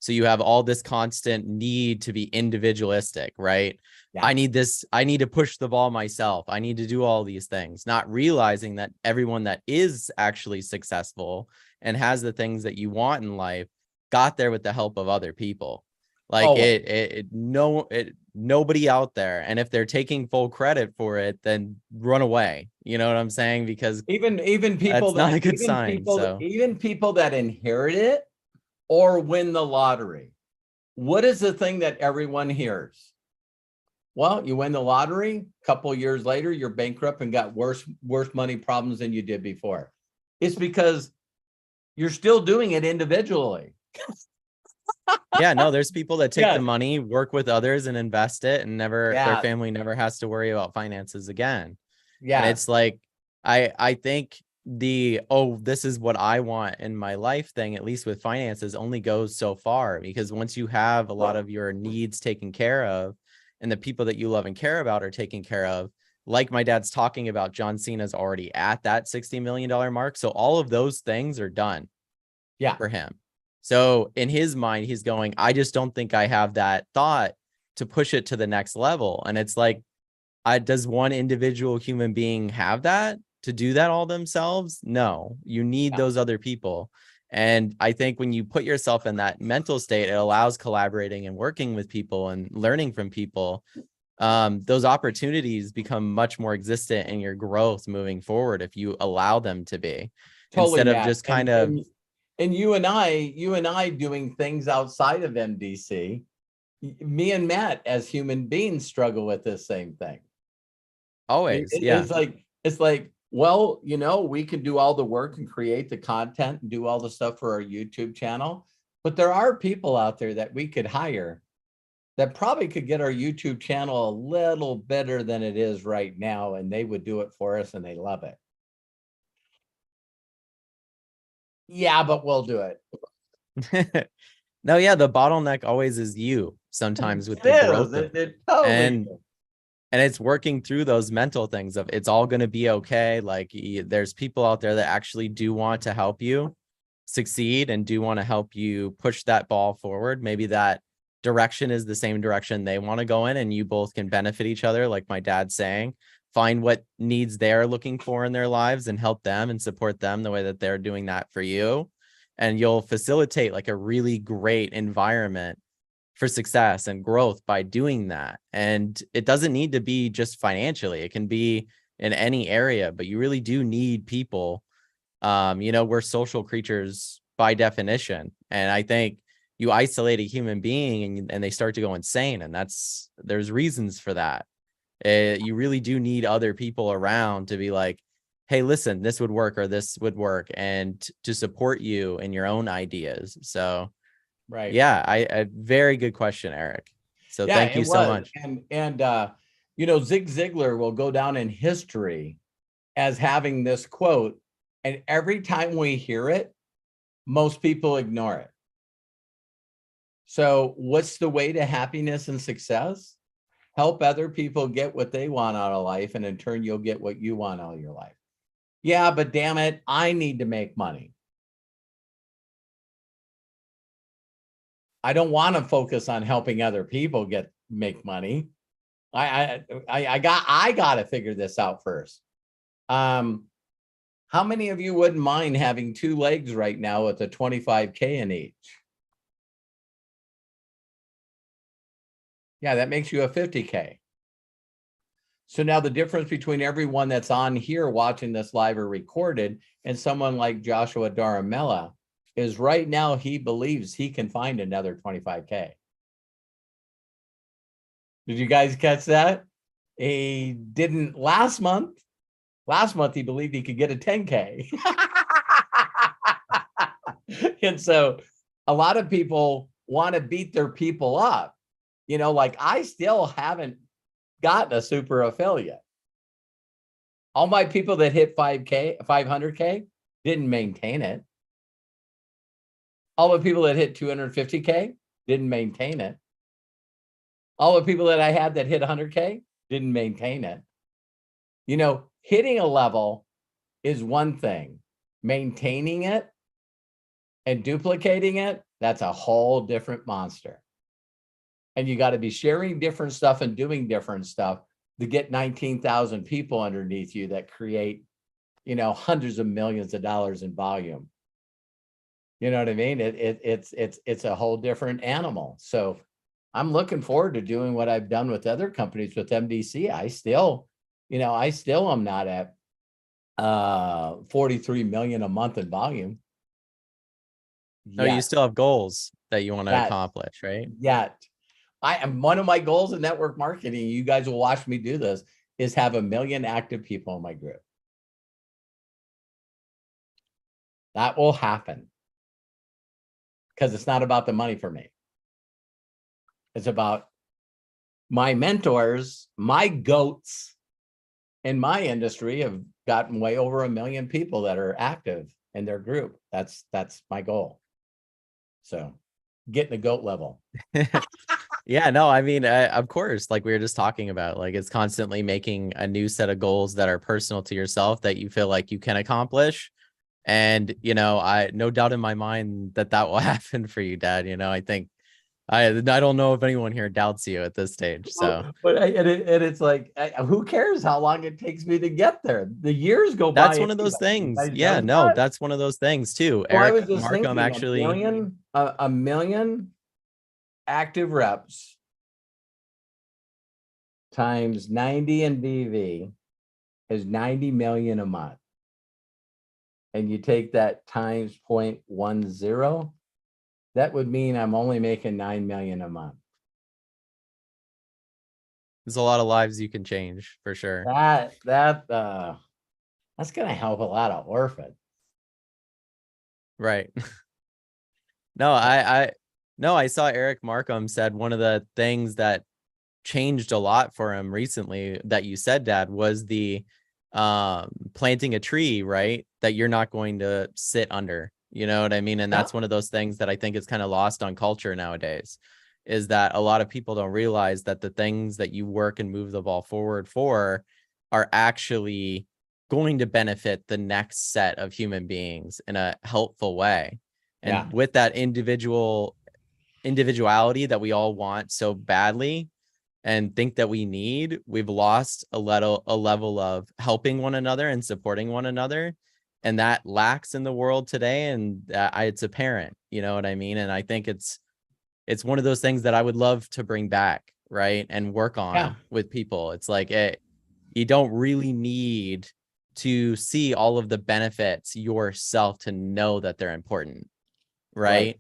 So you have all this constant need to be individualistic, right? Yeah. I need this. I need to push the ball myself. I need to do all these things, not realizing that everyone that is actually successful and has the things that you want in life got there with the help of other people. Like nobody out there. And if they're taking full credit for it, then run away. You know what I'm saying? Because even people, that's not a good sign. Even people that inherit it or win the lottery, what is the thing that everyone hears? Well, you win the lottery, a couple of years later, you're bankrupt and got worse money problems than you did before. It's because you're still doing it individually. Yeah, no, there's people that take the money, work with others and invest it, and their family never has to worry about finances again. Yeah. And it's like, I think this is what I want in my life thing, at least with finances, only goes so far, because once you have a lot of your needs taken care of and the people that you love and care about are taken care of, like my dad's talking about, John Cena's already at that $60 million mark. So all of those things are done for him. So in his mind, he's going, I just don't think I have that thought to push it to the next level. And it's like, does one individual human being have that to do that all themselves? No, you need those other people. And I think when you put yourself in that mental state, it allows collaborating and working with people and learning from people. Those opportunities become much more existent in your growth moving forward if you allow them to be, instead of just kind of. And you and I doing things outside of MDC, me and Matt as human beings struggle with this same thing. Always. It's like, It's like, well, you know, we can do all the work and create the content and do all the stuff for our YouTube channel. But there are people out there that we could hire that probably could get our YouTube channel a little better than it is right now. And they would do it for us and they love it. Yeah, but we'll do it. No, yeah, the bottleneck always is you sometimes with the It growth is. of It totally and is. and it's working through those mental things of it's all going to be okay. Like there's people out there that actually do want to help you succeed and do want to help you push that ball forward. Maybe that direction is the same direction they want to go in and you both can benefit each other. Like my dad's saying, find what needs they're looking for in their lives and help them and support them the way that they're doing that for you. And you'll facilitate like a really great environment for success and growth by doing that. And it doesn't need to be just financially. It can be in any area, but you really do need people. You know, we're social creatures by definition. And I think you isolate a human being and they start to go insane. And there's reasons for that. You really do need other people around to be like, hey, listen, this would work or this would work, and to support you in your own ideas. So Right. yeah, a very good question, Eric. So Yeah, thank you it so was. much. And you know, Zig Ziglar will go down in history as having this quote, and every time we hear it, most people ignore it. So what's the way to happiness and success? Help other people get what they want out of life, and in turn, you'll get what you want out of your life. Yeah, but damn it, I need to make money. I don't want to focus on helping other people make money. I got to figure this out first. How many of you wouldn't mind having 2 legs right now with a 25K in each? Yeah, that makes you a 50K. So now the difference between everyone that's on here watching this live or recorded and someone like Joshua Daramella is right now he believes he can find another 25K. Did you guys catch that? He didn't last month. Last month he believed he could get a 10K. And so a lot of people want to beat their people up. You know, like I still haven't gotten a super affiliate. All my people that hit 5K, 500K didn't maintain it. All the people that hit 250K didn't maintain it. All the people that I had that hit 100K didn't maintain it. You know, hitting a level is one thing. Maintaining it and duplicating it, that's a whole different monster. And you got to be sharing different stuff and doing different stuff to get 19,000 people underneath you that create, you know, hundreds of millions of dollars in volume. You know what I mean? It's a whole different animal. So I'm looking forward to doing what I've done with other companies with MDC. I still am not at 43 million a month in volume. No, you still have goals that you want to accomplish, right? Yet. I am one of my goals in network marketing. You guys will watch me do this is have 1 million active people in my group. That will happen because it's not about the money for me. It's about my mentors, my goats in my industry have gotten way over 1 million people that are active in their group. That's my goal. So get in the goat level. Yeah, no, I mean, of course, like we were just talking about, like it's constantly making a new set of goals that are personal to yourself that you feel like you can accomplish. And, you know, I no doubt in my mind that will happen for you, Dad. You know, I think I don't know if anyone here doubts you at this stage. So, but it's like, who cares how long it takes me to get there? The years go by. That's one of those things. Yeah, no, that's one of those things too. Well, Eric I was just Markham thinking, actually, a million active reps times 90 in BV is 90 million a month. And you take that times 0.10, that would mean I'm only making 9 million a month. there's a lot of lives you can change for sure. That's going to help a lot of orphans. Right. No, I saw Eric Markham said one of the things that changed a lot for him recently that you said, Dad, was the planting a tree, right? That you're not going to sit under, you know what I mean? And that's one of those things that I think is kind of lost on culture nowadays, is that a lot of people don't realize that the things that you work and move the ball forward for are actually going to benefit the next set of human beings in a helpful way. And with that individuality that we all want so badly and think that we need, we've lost a level of helping one another and supporting one another. And that lacks in the world today. And it's apparent, you know what I mean? And I think it's one of those things that I would love to bring back, right? And work on with people. It's like, you don't really need to see all of the benefits yourself to know that they're important. Right.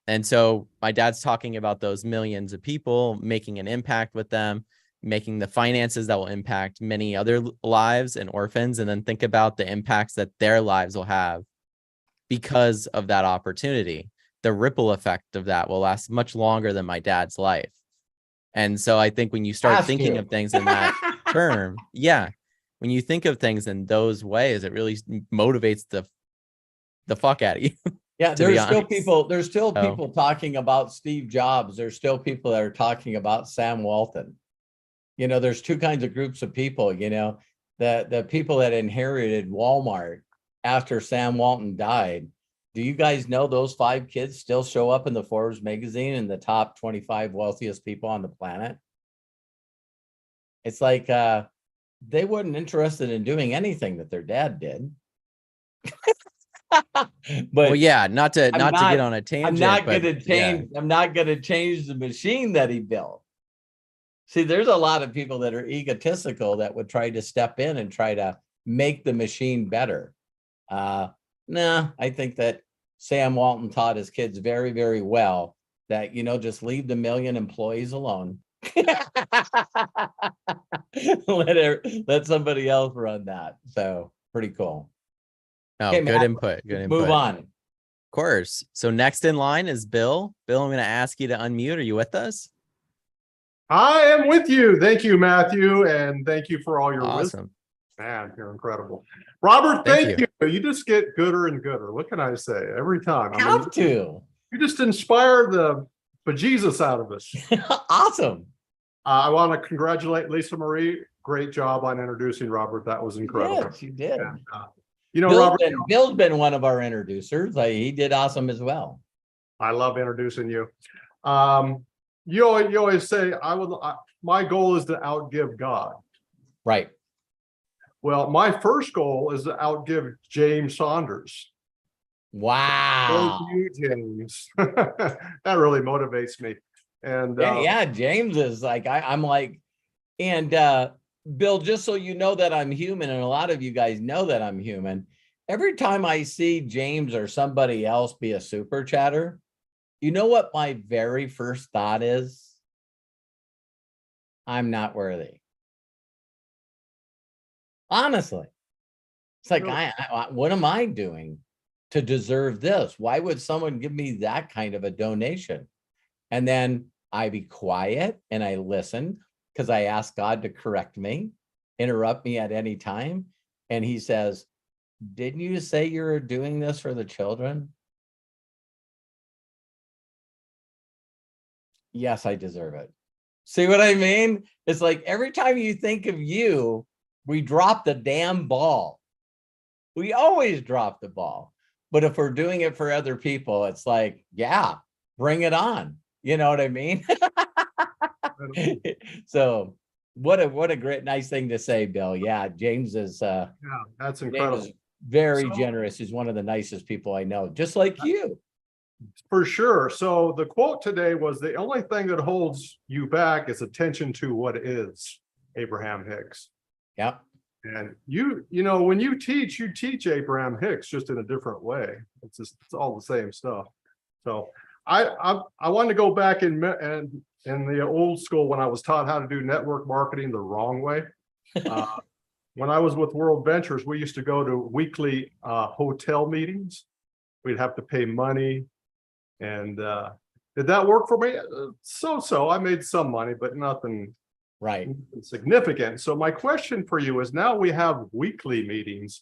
And so my dad's talking about those millions of people, making an impact with them, making the finances that will impact many other lives and orphans. And then think about the impacts that their lives will have because of that opportunity. The ripple effect of that will last much longer than my dad's life. And so I think when you start thinking of things in that term, when you think of things in those ways, it really motivates the fuck out of you. Yeah, there's still people talking about Steve Jobs. There's still people that are talking about Sam Walton. You know, there's two kinds of groups of people, you know, the people that inherited Walmart after Sam Walton died. Do you guys know those 5 kids still show up in the Forbes magazine in the top 25 wealthiest people on the planet? It's like they weren't interested in doing anything that their dad did. But not to get on a tangent. I'm not gonna change the machine that he built. See, there's a lot of people that are egotistical that would try to step in and try to make the machine better. I think that Sam Walton taught his kids very, very well that, you know, just leave the million employees alone. Let somebody else run that. So pretty cool. Oh, okay, good input. Good input. Move on. Of course. So next in line is Bill. Bill, I'm going to ask you to unmute. Are you with us? I am with you. Thank you, Matthew. And thank you for all your wisdom. Man, you're incredible. Robert, thank you. You just get gooder and gooder. What can I say? Every time. You just inspire the bejesus out of us. Awesome. I want to congratulate Lisa Marie. Great job on introducing Robert. That was incredible. Yes, you did. And, you know, Bill's been one of our introducers. He did awesome as well. I love introducing you. You always say, my goal is to outgive God. Right. Well, my first goal is to outgive James Saunders. Wow. Thank you, James. That really motivates me. And James is like, I'm like, and Bill, just so you know that I'm human, and a lot of you guys know that I'm human, every time I see James or somebody else be a super chatter, you know what my very first thought is? I'm not worthy. Honestly. It's like, what am I doing to deserve this? Why would someone give me that kind of a donation? And then I be quiet and I listen, because I ask God to correct me, interrupt me at any time. And he says, didn't you say you were doing this for the children? Yes, I deserve it. See what I mean? It's like every time you think of you, we drop the damn ball. We always drop the ball. But if we're doing it for other people, it's like, yeah, bring it on. You know what I mean? So what a great, nice thing to say, Bill. Yeah, James is that's incredible. James is very generous. He's one of the nicest people I know, just like you. For sure. So the quote today was, the only thing that holds you back is attention to what is. Abraham Hicks. Yep. And you know, when you teach Abraham Hicks just in a different way. It's all the same stuff. So I want to go back in the old school when I was taught how to do network marketing the wrong way. when I was with World Ventures, we used to go to weekly hotel meetings. We'd have to pay money. And did that work for me? So. I made some money, but nothing Right. significant. So my question for you is, now we have weekly meetings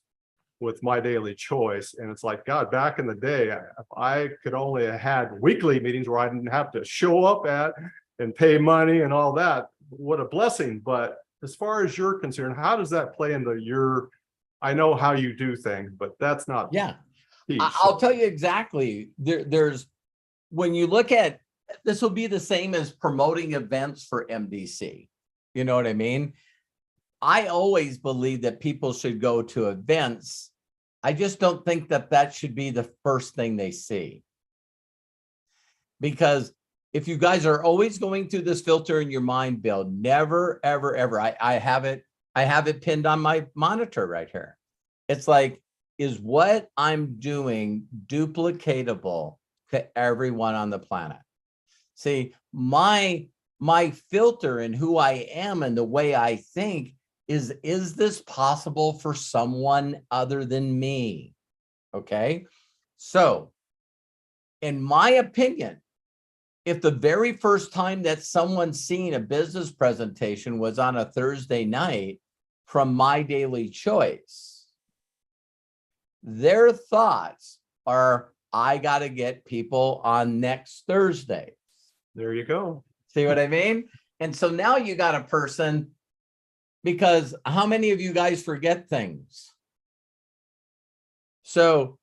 with My Daily Choice. And it's like, God, back in the day, if I could only have had weekly meetings where I didn't have to show up at and pay money and all that, what a blessing. But as far as you're concerned, how does that play into your, I know how you do things, but that's not. Yeah. key. I'll tell you exactly. There's, when you look at, this will be the same as promoting events for MDC. You know what I mean? I always believe that people should go to events. I just don't think that that should be the first thing they see. Because if you guys are always going through this filter in your mind, Bill, never, ever, ever, I have it pinned on my monitor right here. It's like, is what I'm doing duplicatable to everyone on the planet? See, my filter and who I am and the way I think is this possible for someone other than me? Okay. So in my opinion, if the very first time that someone's seen a business presentation was on a Thursday night from My Daily Choice, their thoughts are, I got to get people on next Thursday. There you go. See what I mean? And so now you got a person, because how many of you guys forget things? So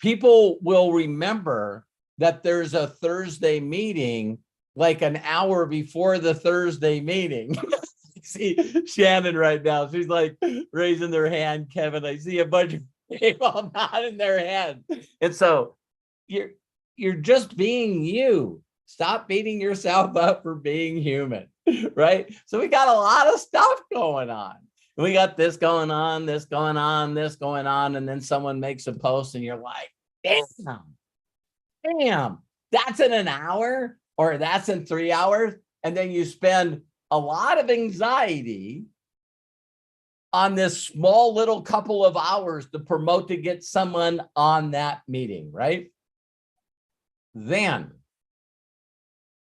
people will remember that there's a Thursday meeting like an hour before the Thursday meeting. See Shannon right now. She's like raising their hand, Kevin. I see a bunch of people nodding their head. And so you're just being you. Stop beating yourself up for being human, right? So we got a lot of stuff going on. We got this going on, this going on, this going on, and then someone makes a post and you're like, damn, that's in an hour or that's in 3 hours. And then you spend a lot of anxiety on this small little couple of hours to promote to get someone on that meeting, right? Then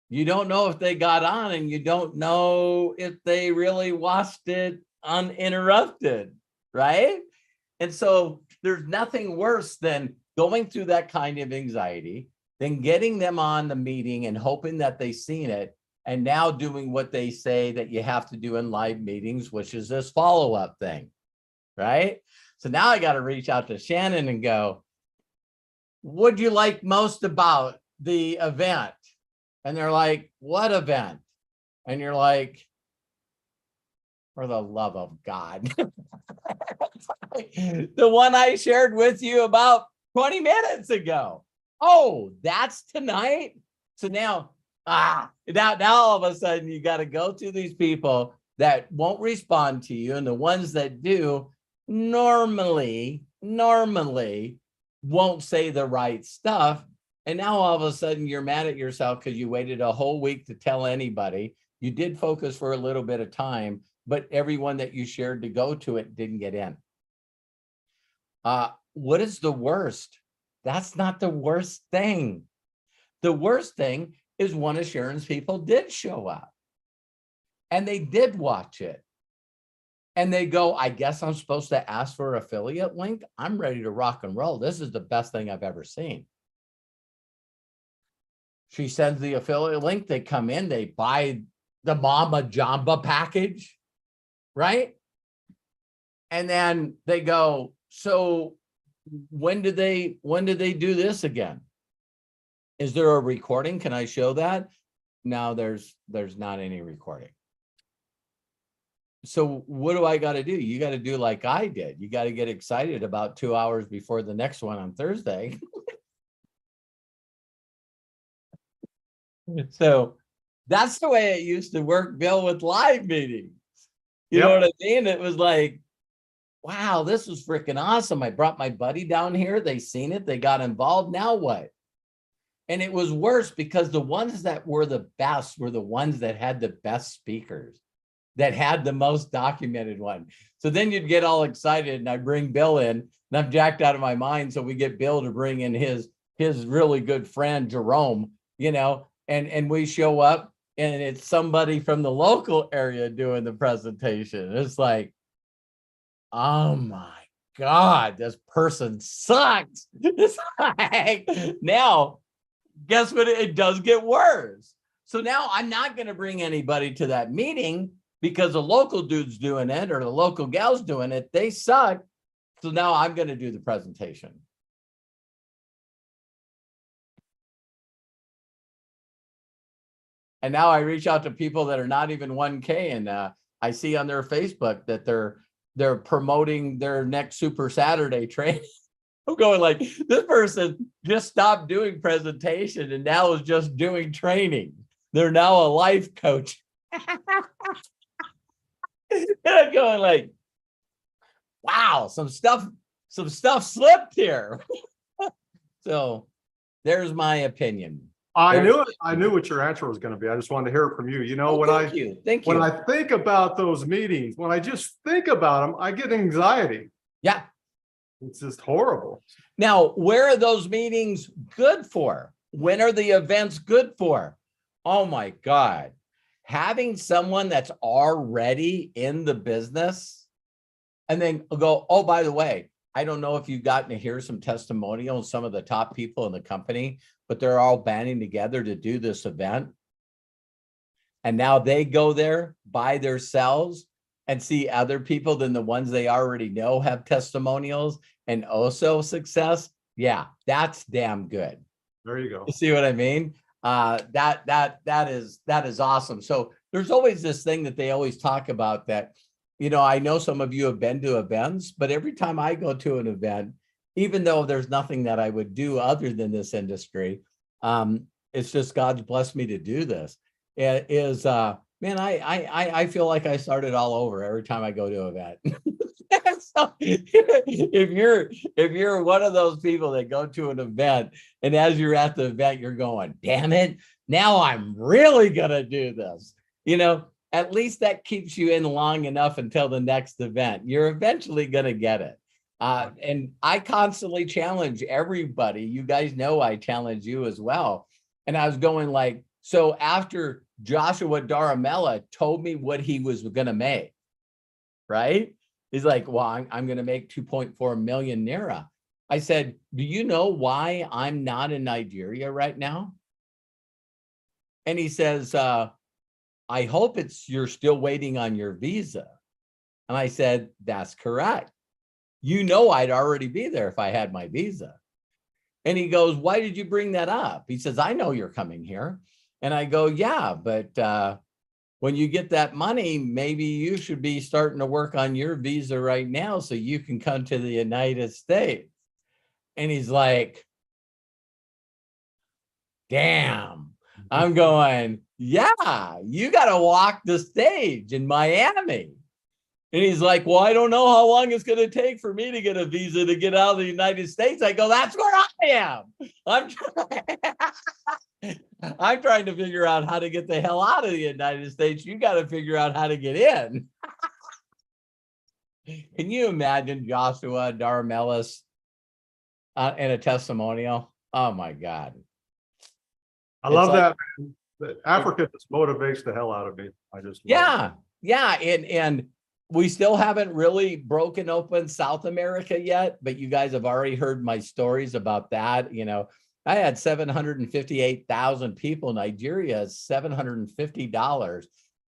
you don't know if they got on and you don't know if they really watched it uninterrupted, right? And so there's nothing worse than going through that kind of anxiety, then getting them on the meeting and hoping that they've seen it, and now doing what they say that you have to do in live meetings, which is this follow-up thing, right? So now I got to reach out to Shannon and go, what'd you like most about the event? And they're like, what event? And you're like, for the love of God. The one I shared with you about 20 minutes ago. Oh, that's tonight? So now, now all of a sudden you got to go to these people that won't respond to you. And the ones that do normally won't say the right stuff. And now all of a sudden you're mad at yourself because you waited a whole week to tell anybody. You did focus for a little bit of time, but everyone that you shared to go to it didn't get in. What is the worst? That's not the worst thing. The worst thing is one of Sharon's people did show up and they did watch it. And they go, I guess I'm supposed to ask for an affiliate link. I'm ready to rock and roll. This is the best thing I've ever seen. She sends the affiliate link. They come in, they buy the Mama Jamba package, right? And then they go, so when did they do this again? Is there a recording? Can I show that? No, there's not any recording. So what do I got to do? You got to do like I did. You got to get excited about 2 hours before the next one on Thursday. So that's the way it used to work, Bill, with live meetings. You know what I mean? It was like, wow, this was freaking awesome. I brought my buddy down here. They seen it. They got involved. Now what? And it was worse because the ones that were the best were the ones that had the best speakers. that had the most documented one. So then you'd get all excited and I bring Bill in and I'm jacked out of my mind. So we get Bill to bring in his really good friend, Jerome, you know, and we show up and it's somebody from the local area doing the presentation. It's like, oh my God, this person sucks. It's like, now, guess what? It does get worse. So now I'm not going to bring anybody to that meeting because the local dude's doing it or the local gal's doing it. They suck. So now I'm going to do the presentation. And now I reach out to people that are not even 1K, and I see on their Facebook that they're promoting their next Super Saturday training. I'm going like, this person just stopped doing presentation and now is just doing training. They're now a life coach. And I'm going like, wow, some stuff slipped here. So there's my opinion. I knew it. I knew what your answer was going to be. I just wanted to hear it from you. You know, when I think about those meetings, when I just think about them, I get anxiety. Yeah. It's just horrible. Now, where are those meetings good for? When are the events good for? Oh my God. Having someone that's already in the business and then go, oh, by the way, I don't know if you've gotten to hear some testimonials, some of the top people in the company, but they're all banding together to do this event. And now they go there by themselves and see other people than the ones they already know have testimonials and also success. Yeah, that's damn good. There you go. You see what I mean? That is awesome. So there's always this thing that they always talk about that, you know, I know some of you have been to events, but every time I go to an event, even though there's nothing that I would do other than this industry, it's just God's blessed me to do this. It is, man, I feel like I started all over every time I go to an event. So if you're one of those people that go to an event and as you're at the event, you're going, damn it, now I'm really gonna do this. You know, at least that keeps you in long enough until the next event. You're eventually gonna get it. And I constantly challenge everybody. You guys know I challenge you as well. And I was going like, so after Joshua Daramella told me what he was gonna make, right? He's like, well, I'm going to make 2.4 million Naira. I said, do you know why I'm not in Nigeria right now? And he says, I hope you're still waiting on your visa. And I said, that's correct. You know, I'd already be there if I had my visa. And he goes, why did you bring that up? He says, I know you're coming here. And I go, yeah, but when you get that money, maybe you should be starting to work on your visa right now so you can come to the United States. And he's like, damn. I'm going, yeah, you got to walk the stage in Miami. And he's like, well, I don't know how long it's going to take for me to get a visa to get out of the United States. I go, that's where I am. I'm trying to figure out how to get the hell out of the United States. You got to figure out how to get in. Can you imagine Joshua Daramelis in a testimonial? Oh my God. I love that. Africa just motivates the hell out of me. I just love it. Yeah. And we still haven't really broken open South America yet, but you guys have already heard my stories about that. You know, I had 758,000 people. Nigeria is $750.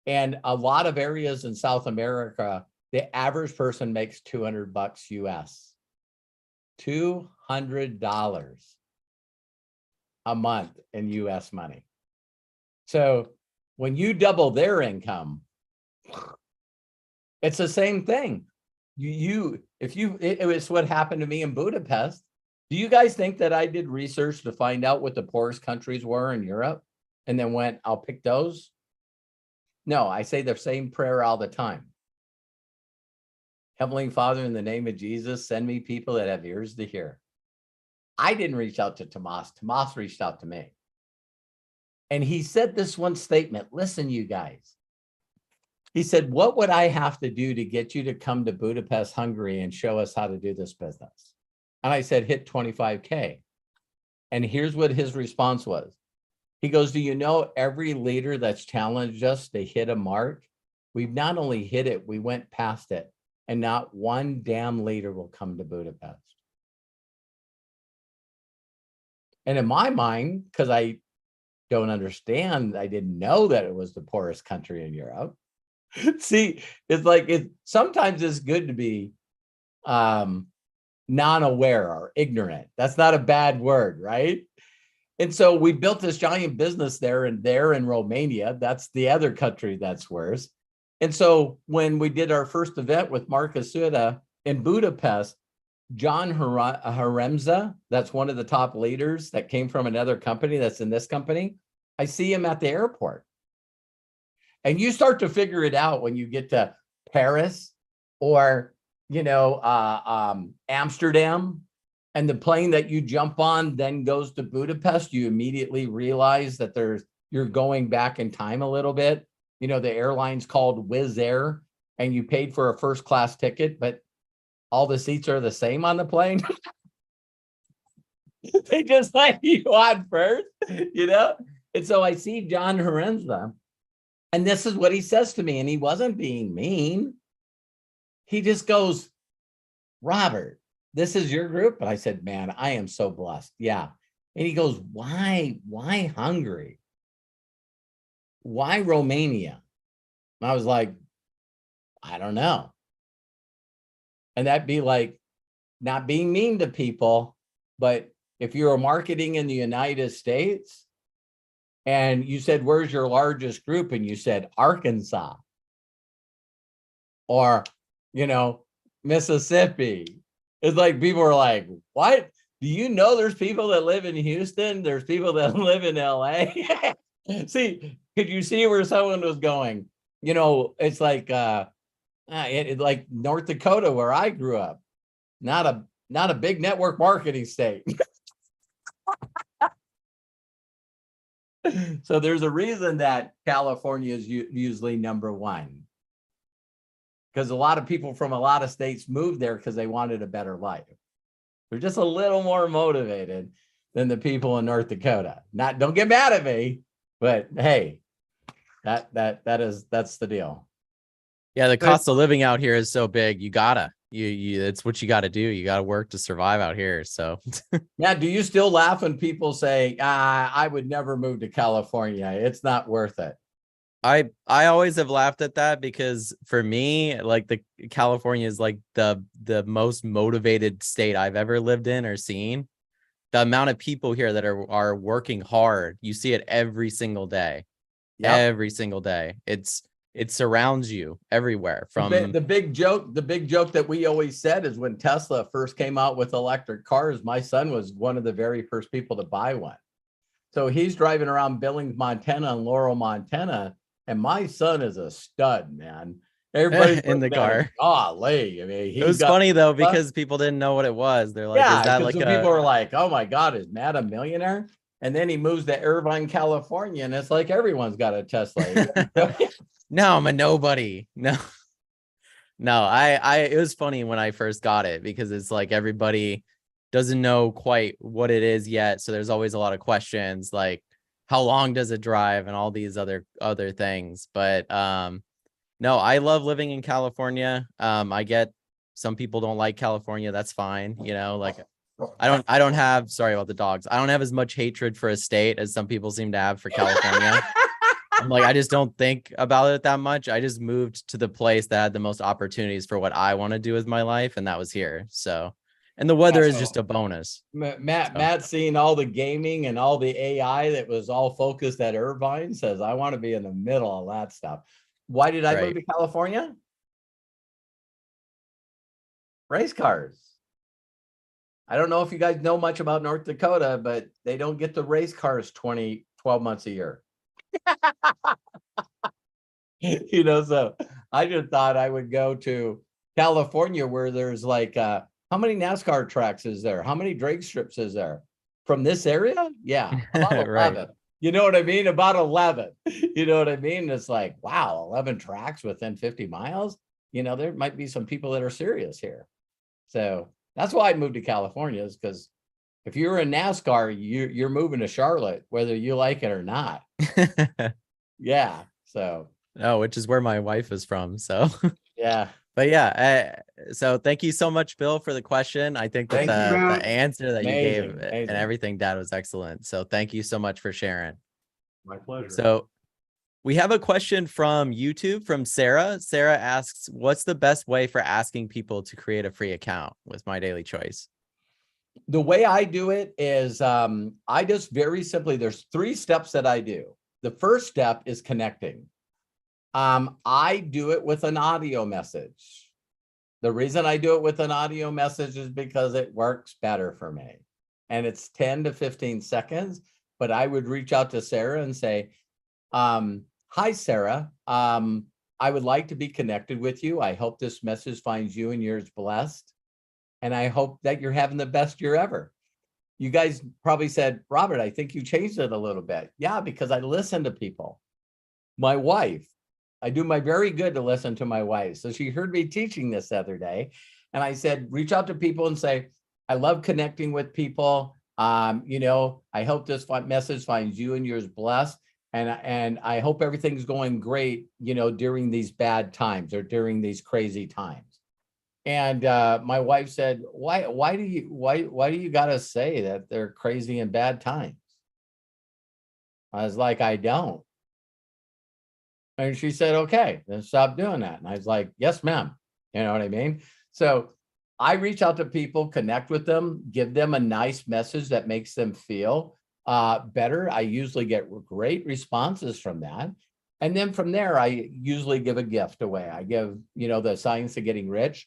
And a lot of areas in South America, the average person makes $200 US. $200 a month in US money. So when you double their income, it's the same thing. It was what happened to me in Budapest. Do you guys think that I did research to find out what the poorest countries were in Europe and then went, I'll pick those? No, I say the same prayer all the time. Heavenly Father, in the name of Jesus, send me people that have ears to hear. I didn't reach out to Tomas. Tomas reached out to me. And he said this one statement. Listen, you guys. He said, what would I have to do to get you to come to Budapest, Hungary and show us how to do this business? And I said, hit 25K. And here's what his response was. He goes, do you know every leader that's challenged us to hit a mark? We've not only hit it, we went past it. And not one damn leader will come to Budapest. And in my mind, because I don't understand, I didn't know that it was the poorest country in Europe. See, it's like sometimes it's good to be non-aware or ignorant. That's not a bad word, right? And so we built this giant business there in Romania. That's the other country that's worse. And so when we did our first event with Marcus Suda in Budapest, John Haremza, that's one of the top leaders that came from another company that's in this company. I see him at the airport. And you start to figure it out when you get to Paris or, Amsterdam, and the plane that you jump on then goes to Budapest. You immediately realize that you're going back in time a little bit. The airline's called Wizz Air, and you paid for a first class ticket, but all the seats are the same on the plane. They just let you on first, And so I see John Harenza, and this is what he says to me, and he wasn't being mean. He just goes, Robert, this is your group? And I said, man, I am so blessed. Yeah. And he goes, why Hungary? Why Romania? And I was like, I don't know. And that'd be like not being mean to people, but if you're marketing in the United States and you said, where's your largest group? And you said, Arkansas or, Mississippi. It's like people are like, what? Do you know there's people that live in Houston? There's people that live in LA. See, could you see where someone was going? It's like like North Dakota, where I grew up, not a big network marketing state. So there's a reason that California is usually number one, because a lot of people from a lot of states moved there because they wanted a better life. They're just a little more motivated than the people in North Dakota. Don't get mad at me, but hey, that's the deal. Yeah, the cost of living out here is so big. It's what you gotta do. You gotta work to survive out here. So yeah. Do you still laugh when people say, I would never move to California? It's not worth it. I always have laughed at that, because for me, like California is like the most motivated state I've ever lived in or seen. The amount of people here that are working hard, you see it every single day. Yep. Every single day. It surrounds you everywhere. From the big joke that we always said is when Tesla first came out with electric cars, my son was one of the very first people to buy one. So he's driving around Billings, Montana and Laurel, Montana. And my son is a stud, man. Everybody's in the car. Golly. I mean, it was funny though, because people didn't know what it was. They're like, yeah, is that like people are like, oh my God, is Matt a millionaire? And then he moves to Irvine, California, and it's like everyone's got a Tesla. No, I'm a nobody. No, it was funny when I first got it, because it's like everybody doesn't know quite what it is yet. So there's always a lot of questions, like how long does it drive and all these other things. But no, I love living in California. I get some people don't like California. That's fine. Like I don't have, sorry about the dogs. I don't have as much hatred for a state as some people seem to have for California. I'm like, I just don't think about it that much. I just moved to the place that had the most opportunities for what I want to do with my life. And that was here. So, and the weather is just a bonus. Matt seeing all the gaming and all the AI that was all focused at Irvine says, I want to be in the middle of that stuff. Why did I move to California? Race cars. I don't know if you guys know much about North Dakota, but they don't get the race cars 12 months a year. So I just thought I would go to California, where there's like how many NASCAR tracks is there? How many drag strips is there from this area? Yeah, about 11. You know what I mean? About 11. You know what I mean? It's like, wow, 11 tracks within 50 miles. You know, there might be some people that are serious here. So that's why I moved to California, is because if you're in NASCAR, you're moving to Charlotte, whether you like it or not. Yeah. So. Oh, which is where my wife is from. So Yeah. but yeah, so thank you so much, Bill, for the question. I think that Thank you. the answer that you gave and Amazing. everything, Dad, was excellent. So thank you so much for sharing. My pleasure. So we have a question from YouTube from Sarah. Sarah asks, what's the best way for asking people to create a free account with My Daily Choice? The way I do it is I just very simply, there's 3 steps that I do. The first step is connecting. I do it with an audio message. The reason I do it with an audio message is because it works better for me. And it's 10 to 15 seconds, but I would reach out to Sarah and say, hi, Sarah. I would like to be connected with you. I hope this message finds you and yours blessed. And I hope that you're having the best year ever. You guys probably said, Robert, I think you changed it a little bit. Yeah, because I listen to people. My wife, I do my very good to listen to my wife. So she heard me teaching this the other day. And I said, reach out to people and say, I love connecting with people. You know, I hope this message finds you and yours blessed. And I hope everything's going great, you know, during these bad times or during these crazy times. And my wife said, why do you gotta say that they're crazy and bad times? I was like, I don't. And she said, okay, then stop doing that. And I was like, yes, ma'am. You know what I mean? So I reach out to people, connect with them, give them a nice message that makes them feel better. I usually get great responses from that. And then from there, I usually give a gift away. I give, you know, the Science of Getting Rich.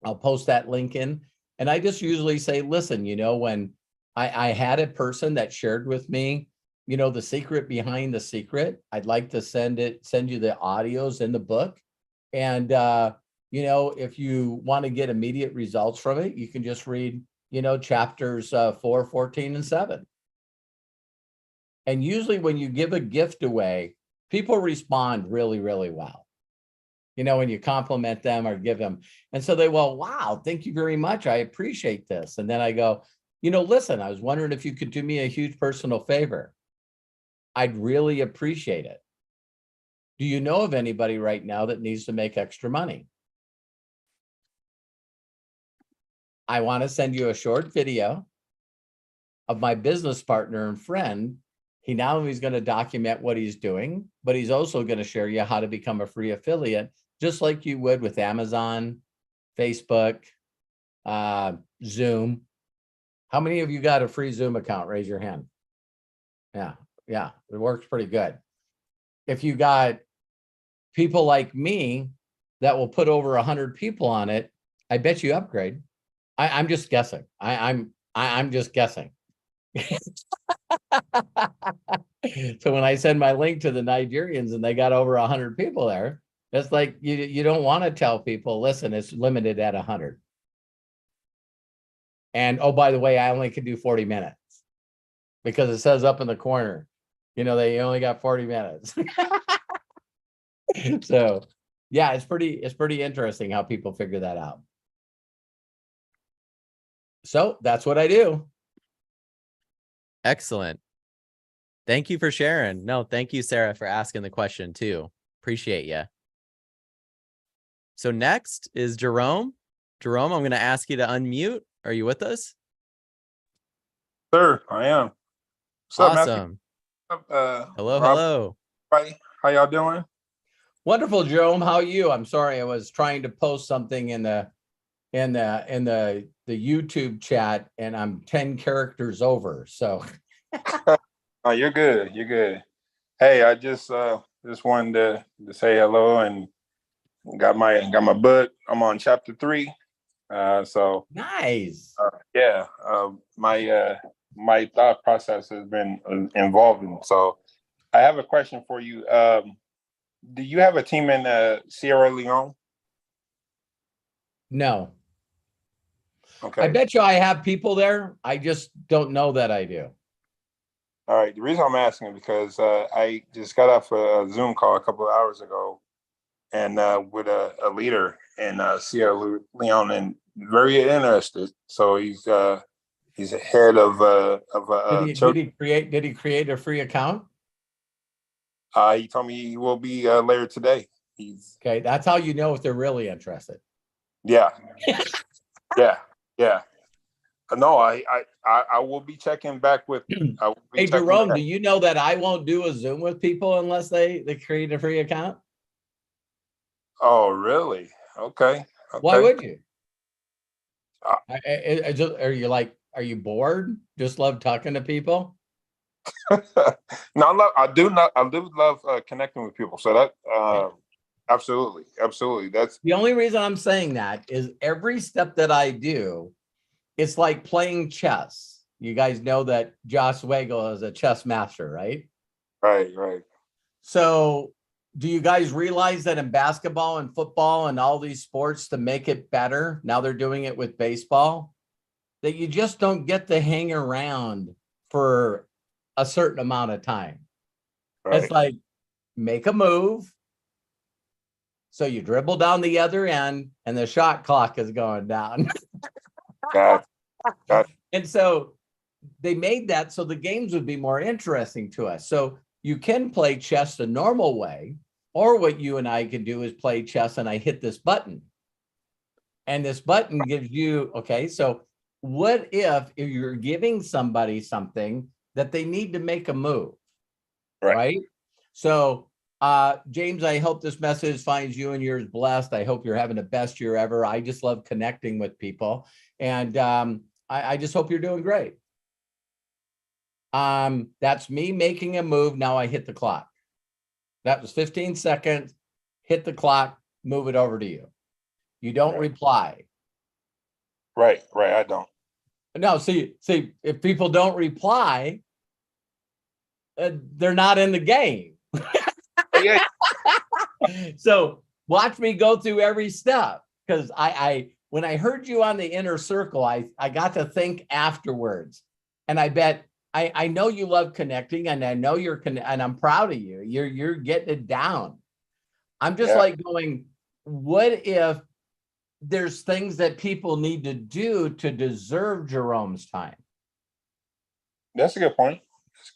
I'll post that link in. And I just usually say, listen, you know, when I had a person that shared with me, you know, the secret behind the secret, I'd like to send you the audios in the book. And, you know, if you want to get immediate results from it, you can just read, you know, chapters 4, 14, and 7. And usually when you give a gift away, people respond really, really well. You know, when you compliment them or give them. And so they, well, wow, thank you very much. I appreciate this. And then I go, you know, listen, I was wondering if you could do me a huge personal favor. I'd really appreciate it. Do you know of anybody right now that needs to make extra money? I want to send you a short video of my business partner and friend. He not only is going to document what he's doing, but he's also going to share you how to become a free affiliate, just like you would with Amazon, Facebook, Zoom. How many of you got a free Zoom account? Raise your hand. Yeah, it works pretty good. If you got people like me that will put over 100 people on it, I bet you upgrade. I'm just guessing. I'm just guessing. So when I send my link to the Nigerians and they got over 100 people there, it's like you don't want to tell people, listen, it's limited at 100. And oh, by the way, I only can do 40 minutes because it says up in the corner, you know, they only got 40 minutes. So yeah, it's pretty interesting how people figure that out. So that's what I do. Excellent. Thank you for sharing. No, thank you, Sarah, for asking the question too. Appreciate you. So next is Jerome. Jerome, I'm going to ask you to unmute. Are you with us? Sir, I am. What's Awesome. up, Matthew? Hello, Rob, hello. everybody? How y'all doing? Wonderful, Jerome. How are you? I'm sorry, I was trying to post something in the YouTube chat, and I'm 10 characters over. So Oh, you're good. You're good. Hey, I just wanted to say hello and got my book. I'm on chapter 3. So nice. Yeah, my thought process has been involving. So I have a question for you. Do you have a team in Sierra Leone? No. Okay. I bet you I have people there. I just don't know that I do. All right. The reason I'm asking is because I just got off a Zoom call a couple of hours ago, and with a leader in Sierra Leone, and very interested. So he's a head of Did he create a free account? He told me he will be later today. He's Okay, that's how you know if they're really interested. yeah, yeah. No, I will be checking back with. I will be Hey, checking Jerome, back. do you know that I won't do a Zoom with people unless they create a free account? Oh, really? Okay. Why Okay. would you? Uh, Are you like, are you bored? Just love talking to people? No, I do love connecting with people. So that absolutely. That's The only reason I'm saying that is every step that I do, it's like playing chess. You guys know that Josh Wagel is a chess master, right? right. So do you guys realize that in basketball and football and all these sports, to make it better, now they're doing it with baseball, that you just don't get to hang around for a certain amount of time. Right. It's like, make a move. So you dribble down the other end and the shot clock is going down. Got And so they made that so the games would be more interesting to us. So you can play chess the normal way, or what you and I can do is play chess and I hit this button. And this button gives you, okay, so what if you're giving somebody something that they need to make a move, right? So James, I hope this message finds you and yours blessed. I hope you're having the best year ever. I just love connecting with people. And I just hope you're doing great. That's me making a move. Now I hit the clock. That was 15 seconds. Hit the clock, move it over to you. You don't reply. Right. I don't. No, see, if people don't reply, they're not in the game. Yeah. So watch me go through every step, because I when I heard you on the inner circle, I got to think afterwards, and I bet I know you love connecting, and I know and I'm proud of you. You're getting it down. I'm just like going, what if there's things that people need to do to deserve Jerome's time? That's a good point.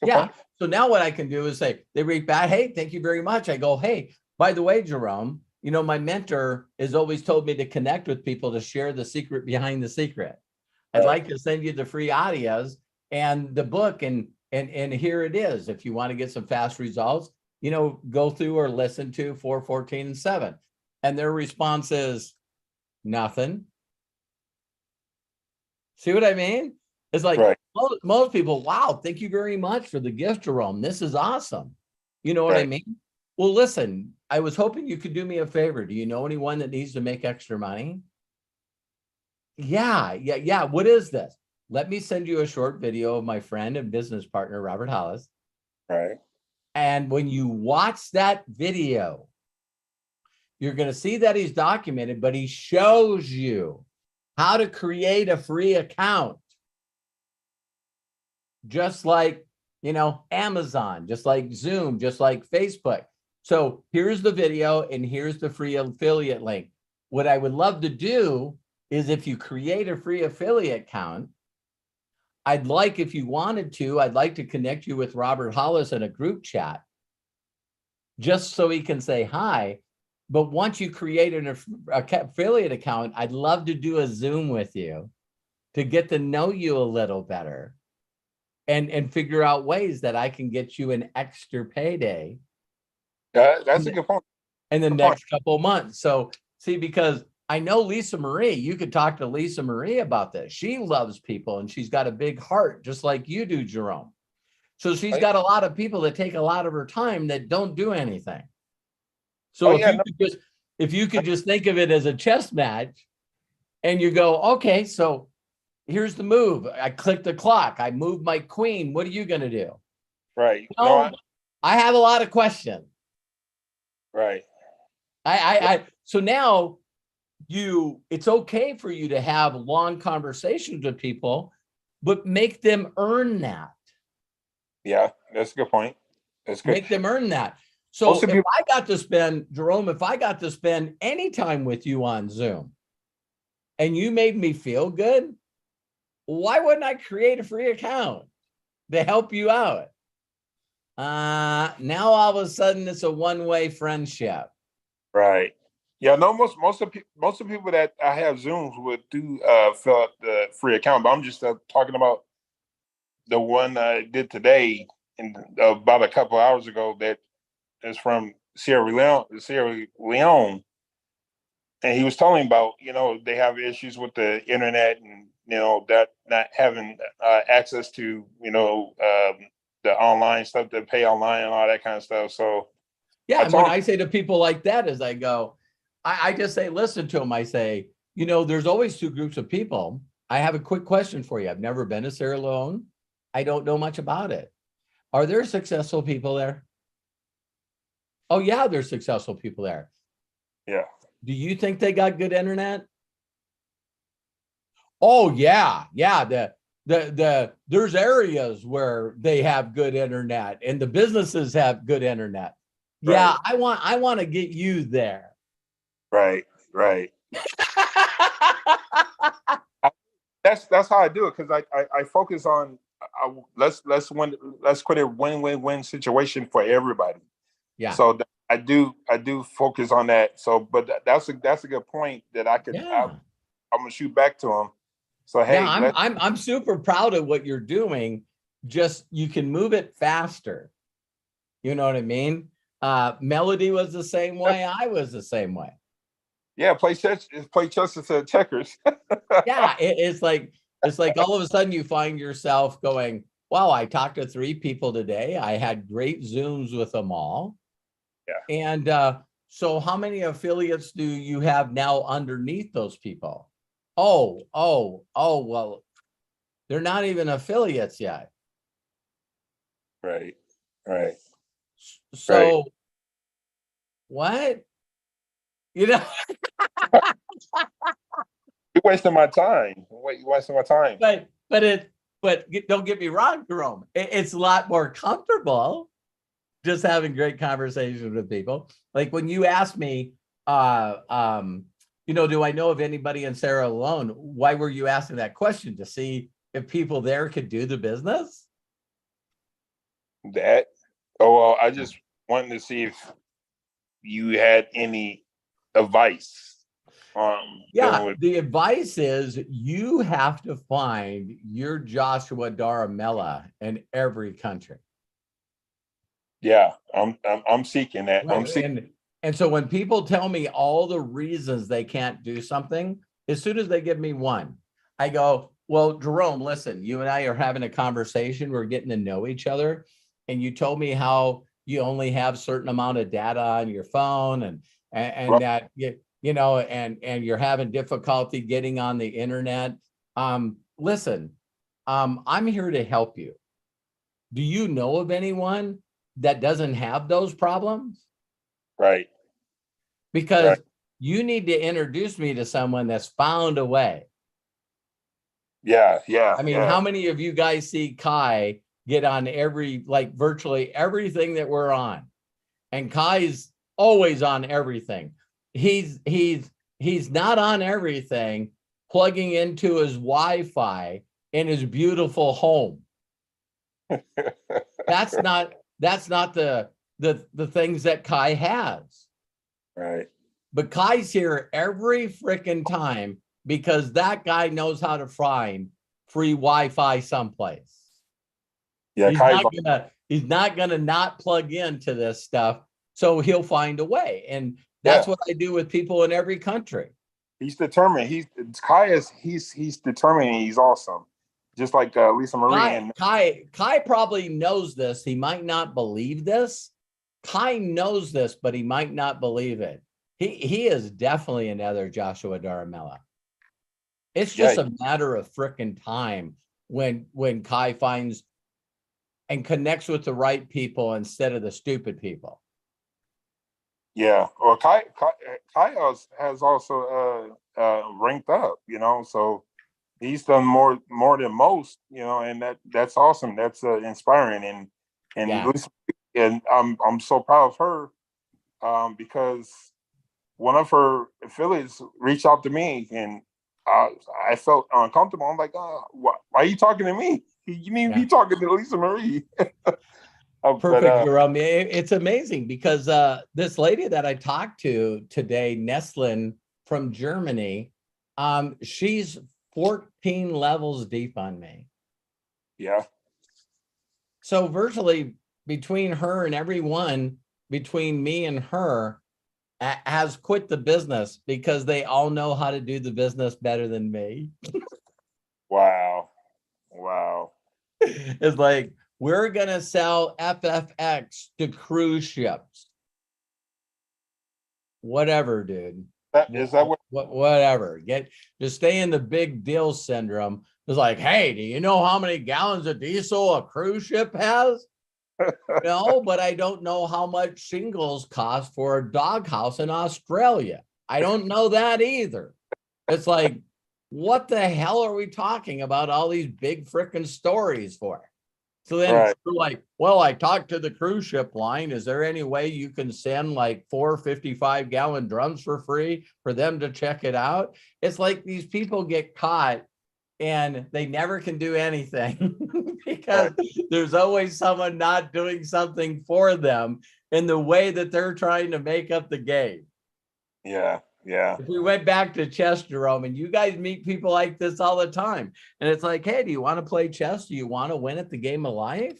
Point. So now what I can do is say, they read back, hey, thank you very much. I go, hey, by the way, Jerome, you know, my mentor has always told me to connect with people to share the secret behind the secret. I'd like to send you the free audios and the book, and here it is. If you want to get some fast results, you know, go through or listen to 4, 14, and 7. And their response is nothing. See what I mean? It's like most people, wow, thank you very much for the gift, Jerome. This is awesome. You know what I mean? Well, listen, I was hoping you could do me a favor. Do you know anyone that needs to make extra money? Yeah. What is this? Let me send you a short video of my friend and business partner, Robert Hollis. Right. And when you watch that video, you're going to see that he's documented, but he shows you how to create a free account. Just like, you know, Amazon, just like Zoom, just like Facebook. So here's the video and here's the free affiliate link. What I would love to do is, if you create a free affiliate account, I'd like, if you wanted to, I'd like to connect you with Robert Hollis in a group chat, just so he can say hi. But once you create an affiliate account, I'd love to do a Zoom with you to get to know you a little better. And figure out ways that I can get you an extra payday. That's a good point. In the next couple of months. So see, because I know Lisa Marie, you could talk to Lisa Marie about this. She loves people and she's got a big heart, just like you do, Jerome. So she's got a lot of people that take a lot of her time that don't do anything. So if you could just think of it as a chess match, and you go, okay, so here's the move. I click the clock. I move my queen. What are you going to do? Right. No, I have a lot of questions. Right. So now it's okay for you to have long conversations with people, but make them earn that. Yeah, that's a good point. That's good. Make them earn that. So Most of if people- I got to spend, Jerome, if I got to spend any time with you on Zoom and you made me feel good, why wouldn't I create a free account to help you out? Now all of a sudden it's a one-way friendship. Right. Yeah, no, most of people that I have Zooms with do fill out the free account, but I'm just talking about the one I did today and about a couple hours ago that is from Sierra Leone, and he was telling about, they have issues with the internet and that not having access to the online stuff, to pay online and all that kind of stuff. So yeah, and when I say to people like that is I go, I just say, listen to them. I say, there's always two groups of people. I have a quick question for you. I've never been to Sierra Leone. I don't know much about it. Are there successful people there? Oh yeah, there's successful people there. Yeah. Do you think they got good internet? Oh yeah. There's areas where they have good internet and the businesses have good internet. Yeah, Right. I want to get you there. Right. That's how I do it, because I focus on let's create a win-win-win situation for everybody. Yeah. So I do focus on that. So, but that's a good point that I could. Yeah. I'm gonna shoot back to him. So hey, yeah, I'm super proud of what you're doing. Just you can move it faster. You know what I mean? Melody was the same way. I was the same way. Yeah, play chess instead of checkers. Yeah, it's like all of a sudden you find yourself going, wow, I talked to 3 people today. I had great Zooms with them all. Yeah. And so how many affiliates do you have now underneath those people? Oh, well, they're not even affiliates yet. Right. So what? You're wasting my time. You're wasting my time. But don't get me wrong, Jerome. It's a lot more comfortable just having great conversations with people. Like when you asked me, do I know of anybody in Sierra Leone? Why were you asking that question? To see if people there could do the business? Well, I just wanted to see if you had any advice. Yeah, the advice is you have to find your Joshua Daramella in every country. Yeah, I'm seeking that. Right. And so when people tell me all the reasons they can't do something, as soon as they give me one, I go, well, Jerome, listen, you and I are having a conversation. We're getting to know each other. And you told me how you only have a certain amount of data on your phone and Right. that and you're having difficulty getting on the internet. Listen, I'm here to help you. Do you know of anyone that doesn't have those problems? Right. Because you need to introduce me to someone that's found a way. Yeah. I mean, how many of you guys see Kai get on virtually everything that we're on? And Kai's always on everything. He's not on everything, plugging into his Wi-Fi in his beautiful home. That's not the things that Kai has. Right. But Kai's here every freaking time because that guy knows how to find free Wi-Fi someplace. Yeah, he's not gonna not plug into this stuff, so he'll find a way. And that's what I do with people in every country. He's determined. He's determined. And he's awesome. Just like Lisa Marie. Kai probably knows this. He might not believe this. Kai knows this, but he might not believe it. He is definitely another Joshua Daramella. It's just a matter of frickin' time when Kai finds and connects with the right people instead of the stupid people. Yeah. Well, Kai has also ranked up, so he's done more than most, and that's awesome. That's inspiring. And And Yeah. listen, and I'm so proud of her because one of her affiliates reached out to me, and I felt uncomfortable. I'm like, why are you talking to me? You mean Yeah. be talking to Lisa Marie? Perfect, Jerome. It's amazing because this lady that I talked to today, Nestlin from Germany, she's 14 levels deep on me. Yeah. So virtually between her and everyone, between me and her, has quit the business because they all know how to do the business better than me. Wow. Wow. It's like, we're going to sell FFX to cruise ships. Whatever, dude. Is that what? Whatever. Just stay in the big deal syndrome. It's like, hey, do you know how many gallons of diesel a cruise ship has? No, but I don't know how much shingles cost for a doghouse in Australia. I don't know that either. It's like, what the hell are we talking about all these big freaking stories for? So then Right. we're like, well, I talked to the cruise ship line. Is there any way you can send like 4 55-gallon drums for free for them to check it out? It's like these people get caught and they never can do anything because there's always someone not doing something for them in the way that they're trying to make up the game. Yeah. Yeah. If we went back to chess, Jerome, and you guys meet people like this all the time, and it's like, hey, do you want to play chess? Do you want to win at the game of life?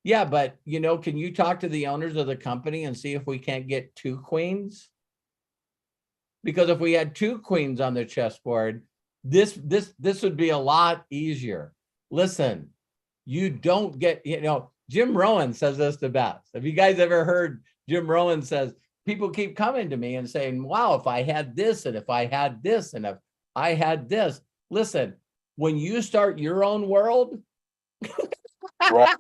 Yeah, but can you talk to the owners of the company and see if we can't get 2 queens? Because if we had 2 queens on the chessboard, this would be a lot easier. Listen, you don't get, Jim Rohn says this the best. Have you guys ever heard Jim Rohn says, people keep coming to me and saying, wow, if I had this, and if I had this, and if I had this. Listen, when you start your own world, Right.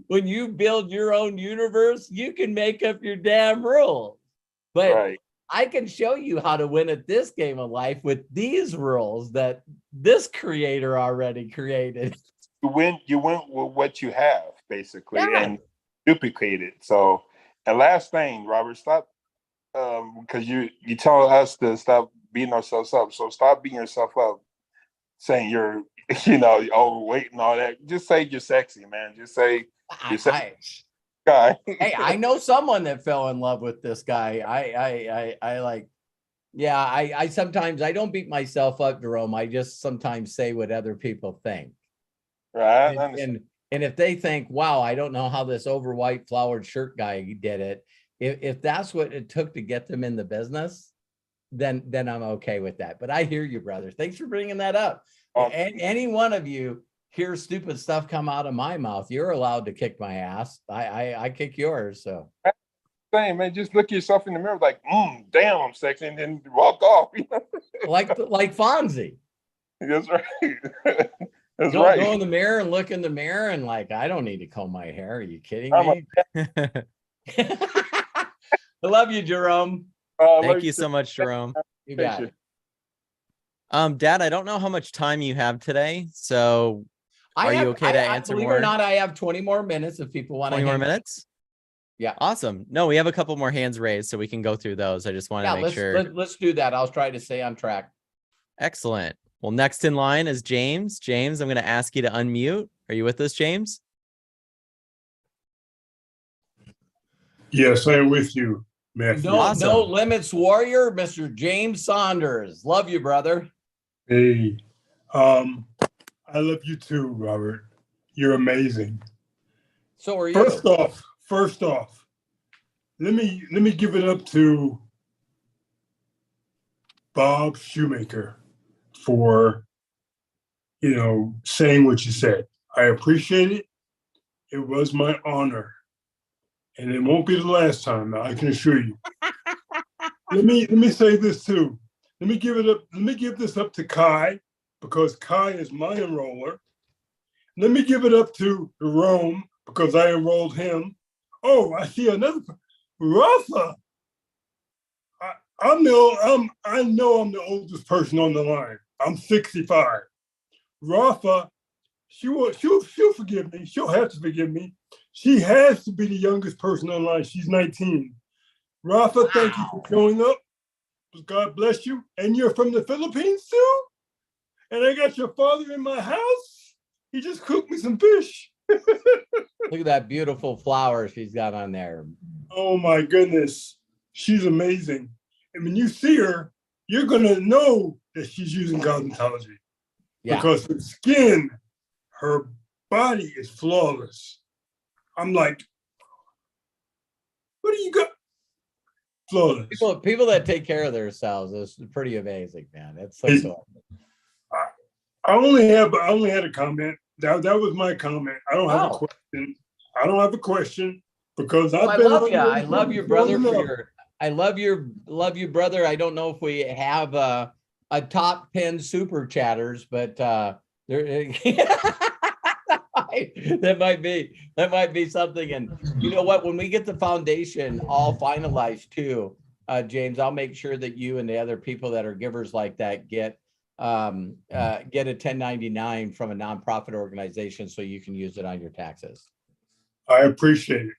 when you build your own universe, you can make up your damn rules. But Right. I can show you how to win at this game of life with these rules that this creator already created. You win with what you have, basically, Yeah. and duplicate it. So, and last thing, Robert, stop, because you tell us to stop beating ourselves up. So stop beating yourself up, saying you're, overweight and all that. Just say you're sexy, man. Just say you're sexy guy. Hey, I know someone that fell in love with this guy. I sometimes I don't beat myself up, Jerome. I just sometimes say what other people think. Right. And if they think, wow, I don't know how this over white flowered shirt guy did it. If that's what it took to get them in the business, then I'm okay with that. But I hear you, brother. Thanks for bringing that up. And any one of you hear stupid stuff come out of my mouth, you're allowed to kick my ass. I kick yours. So Same, man. Just look yourself in the mirror, like, damn, I'm sexy, and then walk off. like Fonzie. That's right. That's Go right. in the mirror and look in the mirror and like, I don't need to comb my hair. Are you kidding me? I love you, Jerome. Thank you so much, Jerome. You got it. Dad, I don't know how much time you have today, so are you okay to answer believe more? Believe it or not, I have 20 more minutes if people want 20 more minutes. Yeah. Awesome. No, we have a couple more hands raised, so we can go through those. I just wanted to make sure. Let's do that. I'll try to stay on track. Excellent. Well, next in line is James. James, I'm going to ask you to unmute. Are you with us, James? Yes, I am with you, Matthew. No limits warrior, Mr. James Saunders. Love you, brother. Hey, I love you too, Robert. You're amazing. So are you. First off, let me give it up to Bob Shoemaker for, saying what you said. I appreciate it. It was my honor. And it won't be the last time, I can assure you. Let me say this too. Let me give this up to Kai, because Kai is my enroller. Let me give it up to Jerome, because I enrolled him. Oh, I see another Rafa. I know I'm the oldest person on the line. I'm 65. Rafa, She'll forgive me. She'll have to forgive me. She has to be the youngest person online. She's 19. Rafa, thank you for showing up. God bless you. And you're from the Philippines too? And I got your father in my house. He just cooked me some fish. Look at that beautiful flower she's got on there. Oh my goodness. She's amazing. And when you see her, you're going to know that she's using cosmetology. Yeah. Because her skin, her body is flawless. I'm like, what do you got? Flawless. People that take care of themselves is pretty amazing, man. It's so cool. I only had a comment. That was my comment. I don't have a question. I don't have a question because I love you. I love your brother for your. I love you, brother. I don't know if we have a top 10 super chatters, but there that might be something. And you know what? When we get the foundation all finalized too, James, I'll make sure that you and the other people that are givers like that get a 1099 from a nonprofit organization so you can use it on your taxes. I appreciate it.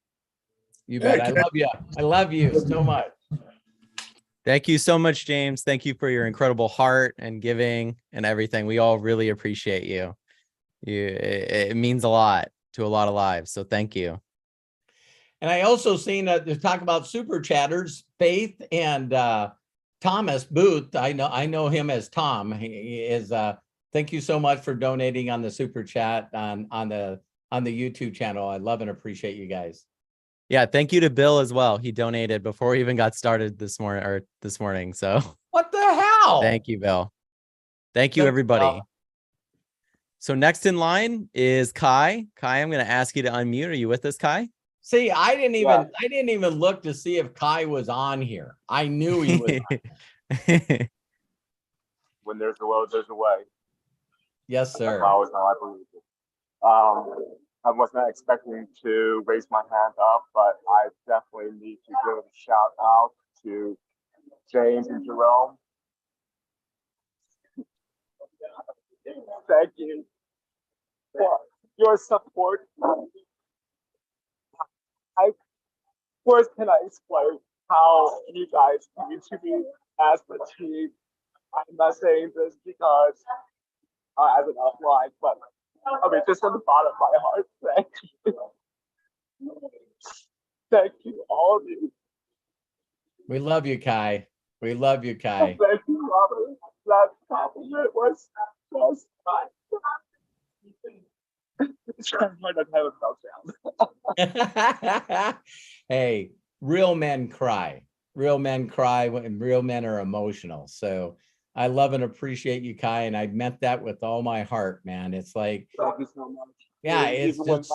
You bet. I love you. I love you so much. Thank you so much, James. Thank you for your incredible heart and giving and everything. We all really appreciate you. It means a lot to a lot of lives. So thank you. And I also seen to talk about super chatters, Faith and Thomas Booth. I know him as Tom. He is thank you so much for donating on the super chat on the YouTube channel. I love and appreciate you guys. Yeah, thank you to Bill as well. He donated before we even got started this morning. So what the hell? Thank you, Bill. Thank you, everybody. So next in line is Kai. Kai, I'm going to ask you to unmute. Are you with us, Kai? See, I didn't even look to see if Kai was on here. I knew he was on here. When there's a will, there's a way. Yes, sir. That's always how I believe it. I was not expecting to raise my hand up, but I definitely need to give a shout out to James and Jerome. Thank you for your support. First, can I explain how you guys need to be as a team? I'm not saying this because as an outline, but I mean, just from the bottom of my heart, thank you. Thank you, all of you. We love you, Kai. We love you, Kai. Thank you, Robert. That compliment was just Hey, real men cry. Real men cry when real men are emotional. So I love and appreciate you, Kai, and I meant that with all my heart, man. It's like, thank you so much. Yeah, it's just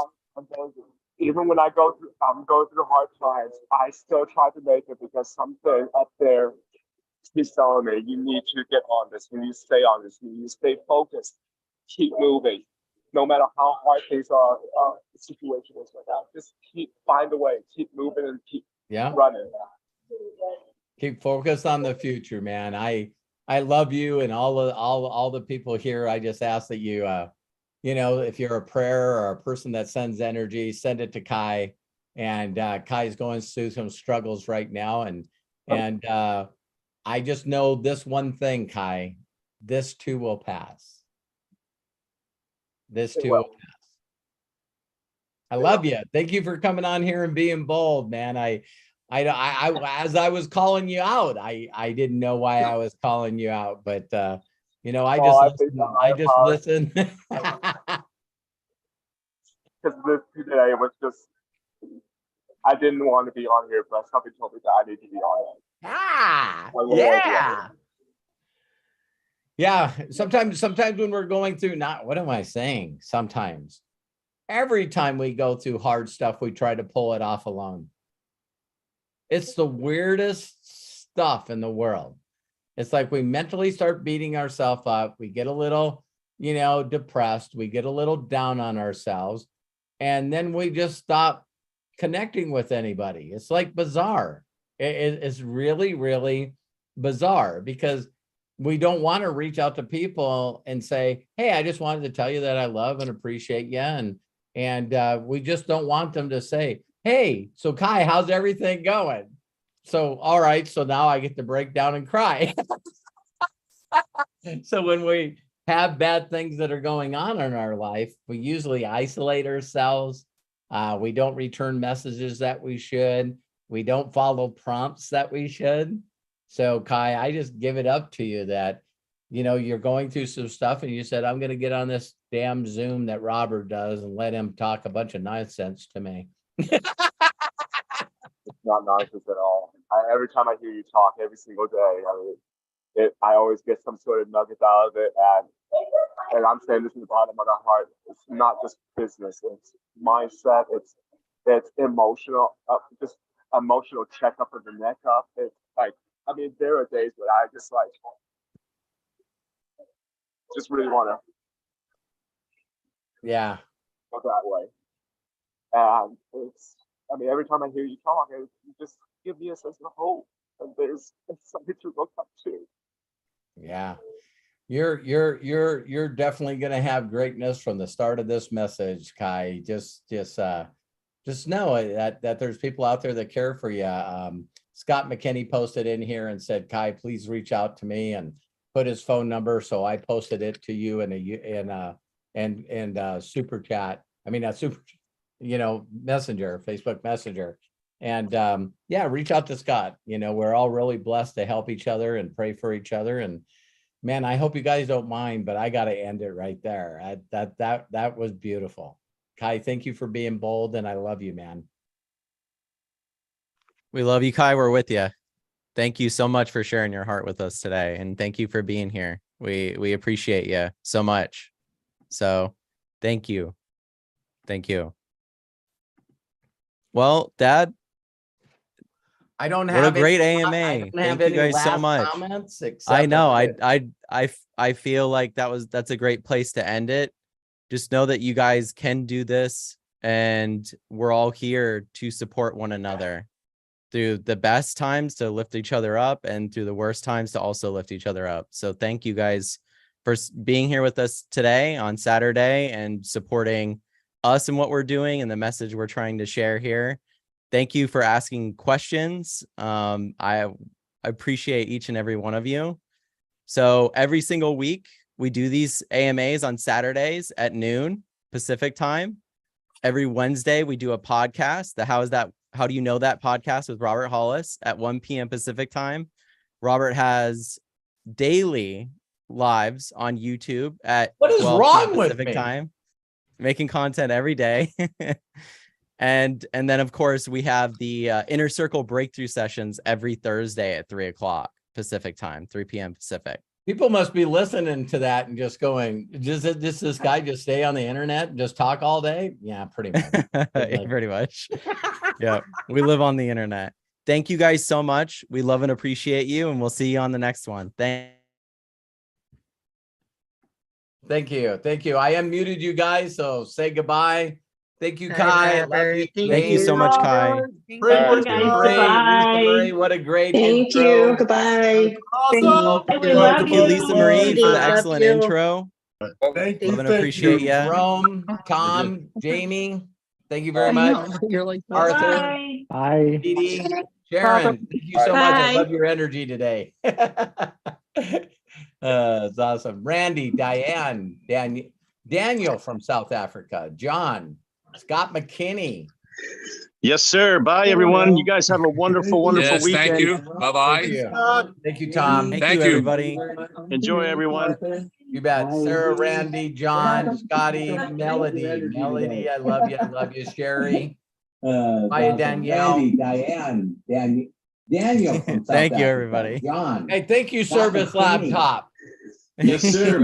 even when I go through hard times, I still try to make it because something up there is telling me you need to get on this, you need to stay on this, you need to stay focused, keep moving, no matter how hard things are, the situation is right now. Just find a way, keep moving, and keep running. Keep focused on the future, man. I love you and all the people here. I just ask that you, if you're a prayer or a person that sends energy, send it to Kai. And Kai's going through some struggles right now, and I just know this one thing, Kai. This too will pass. This too will pass. I love you. Thank you for coming on here and being bold, man. I as I was calling you out, I didn't know why I was calling you out, but I just listen. Because this today was just, I didn't want to be on here, but something told me that I need to be on it. Yeah. Sometimes when we're going through, what am I saying? Sometimes, every time we go through hard stuff, we try to pull it off alone. It's the weirdest stuff in the world. It's like we mentally start beating ourselves up. We get a little, depressed. We get a little down on ourselves. And then we just stop connecting with anybody. It's like bizarre. It's really, really bizarre because we don't want to reach out to people and say, hey, I just wanted to tell you that I love and appreciate you. And we just don't want them to say, hey, so Kai, how's everything going? So, all right, so now I get to break down and cry. So when we have bad things that are going on in our life, we usually isolate ourselves. We don't return messages that we should. We don't follow prompts that we should. So Kai, I just give it up to you that, you know, you're going through some stuff and you said, I'm going to get on this damn Zoom that Robert does and let him talk a bunch of nonsense to me. It's not nonsense at all. Every time I hear you talk, every single day, I always get some sort of nuggets out of it. And I'm saying this from the bottom of my heart. It's not just business. It's mindset. It's emotional. Just emotional checkup of the neck up. It's like, I mean, there are days where I just really want to. Yeah. Go that way. And every time I hear you talk, you just give me a sense of hope. And there's something to look up to. Yeah. You're definitely going to have greatness from the start of this message, Kai. Just know that there's people out there that care for you. Scott McKinney posted in here and said, Kai, please reach out to me, and put his phone number. So I posted it to you in super chat. I mean, Messenger, Facebook Messenger. And yeah, reach out to Scott. You know, we're all really blessed to help each other and pray for each other. And man, I hope you guys don't mind, but I got to end it right there. That was beautiful. Kai, thank you for being bold, and I love you, man. We love you, Kai. We're with you. Thank you so much for sharing your heart with us today. And thank you for being here. We appreciate you so much. So thank you. Thank you. Well, Dad, I don't what have a great any, AMA. Thank you guys so much. I know. I feel like that's a great place to end it. Just know that you guys can do this, and we're all here to support one another through the best times to lift each other up, and through the worst times to also lift each other up. So thank you guys for being here with us today on Saturday and supporting us and what we're doing and the message we're trying to share here. Thank you for asking questions. I appreciate each and every one of you. So every single week we do these AMAs on Saturdays at noon Pacific time. Every Wednesday we do a podcast, the How Do You Know That podcast with Robert Hollis at 1 p.m. Pacific time. Robert has daily lives on YouTube at What is 12 wrong p.m. with Pacific me? time, making content every day. And then of course we have the Inner Circle breakthrough sessions every Thursday at 3 o'clock Pacific time, 3 p.m. Pacific. People must be listening to that and just going, does this guy just stay on the internet and just talk all day? Yeah, pretty much. Pretty much. Yeah, we live on the internet. Thank you guys so much. We love and appreciate you, and we'll see you on the next one. Thank you. I unmuted you guys, so say goodbye. Thank you, Bye, Kai. I love Robert. you. Thank you so much, Kai. Thank Bridget, you. Lisa Marie, what a great Thank intro. you. Goodbye. Awesome. We love Thank you, Lisa Marie, for the Love excellent you. intro. Thank Love and you. appreciate you. Jerome, Tom, Jamie, thank you very much. You're like Arthur, Bye. Dee, Sharon, thank you so much. I Bye. love your energy today. It's awesome. Randy, Diane, Daniel from South Africa, John, Scott McKinney. Yes, sir. Bye, everyone. You guys have a wonderful, wonderful Yes, weekend. thank you. Thank Bye-bye. you. Thank you, Tom. Thank Thank you, you. everybody. Enjoy, everyone. You bet. Sarah, Randy, John, Scotty, Melody, I love you. I love you. Sherry. Bye, Danielle. Diane, Daniel from South Thank you, Africa. everybody. John. Hey, thank you, Service Laptop. Yes, sir.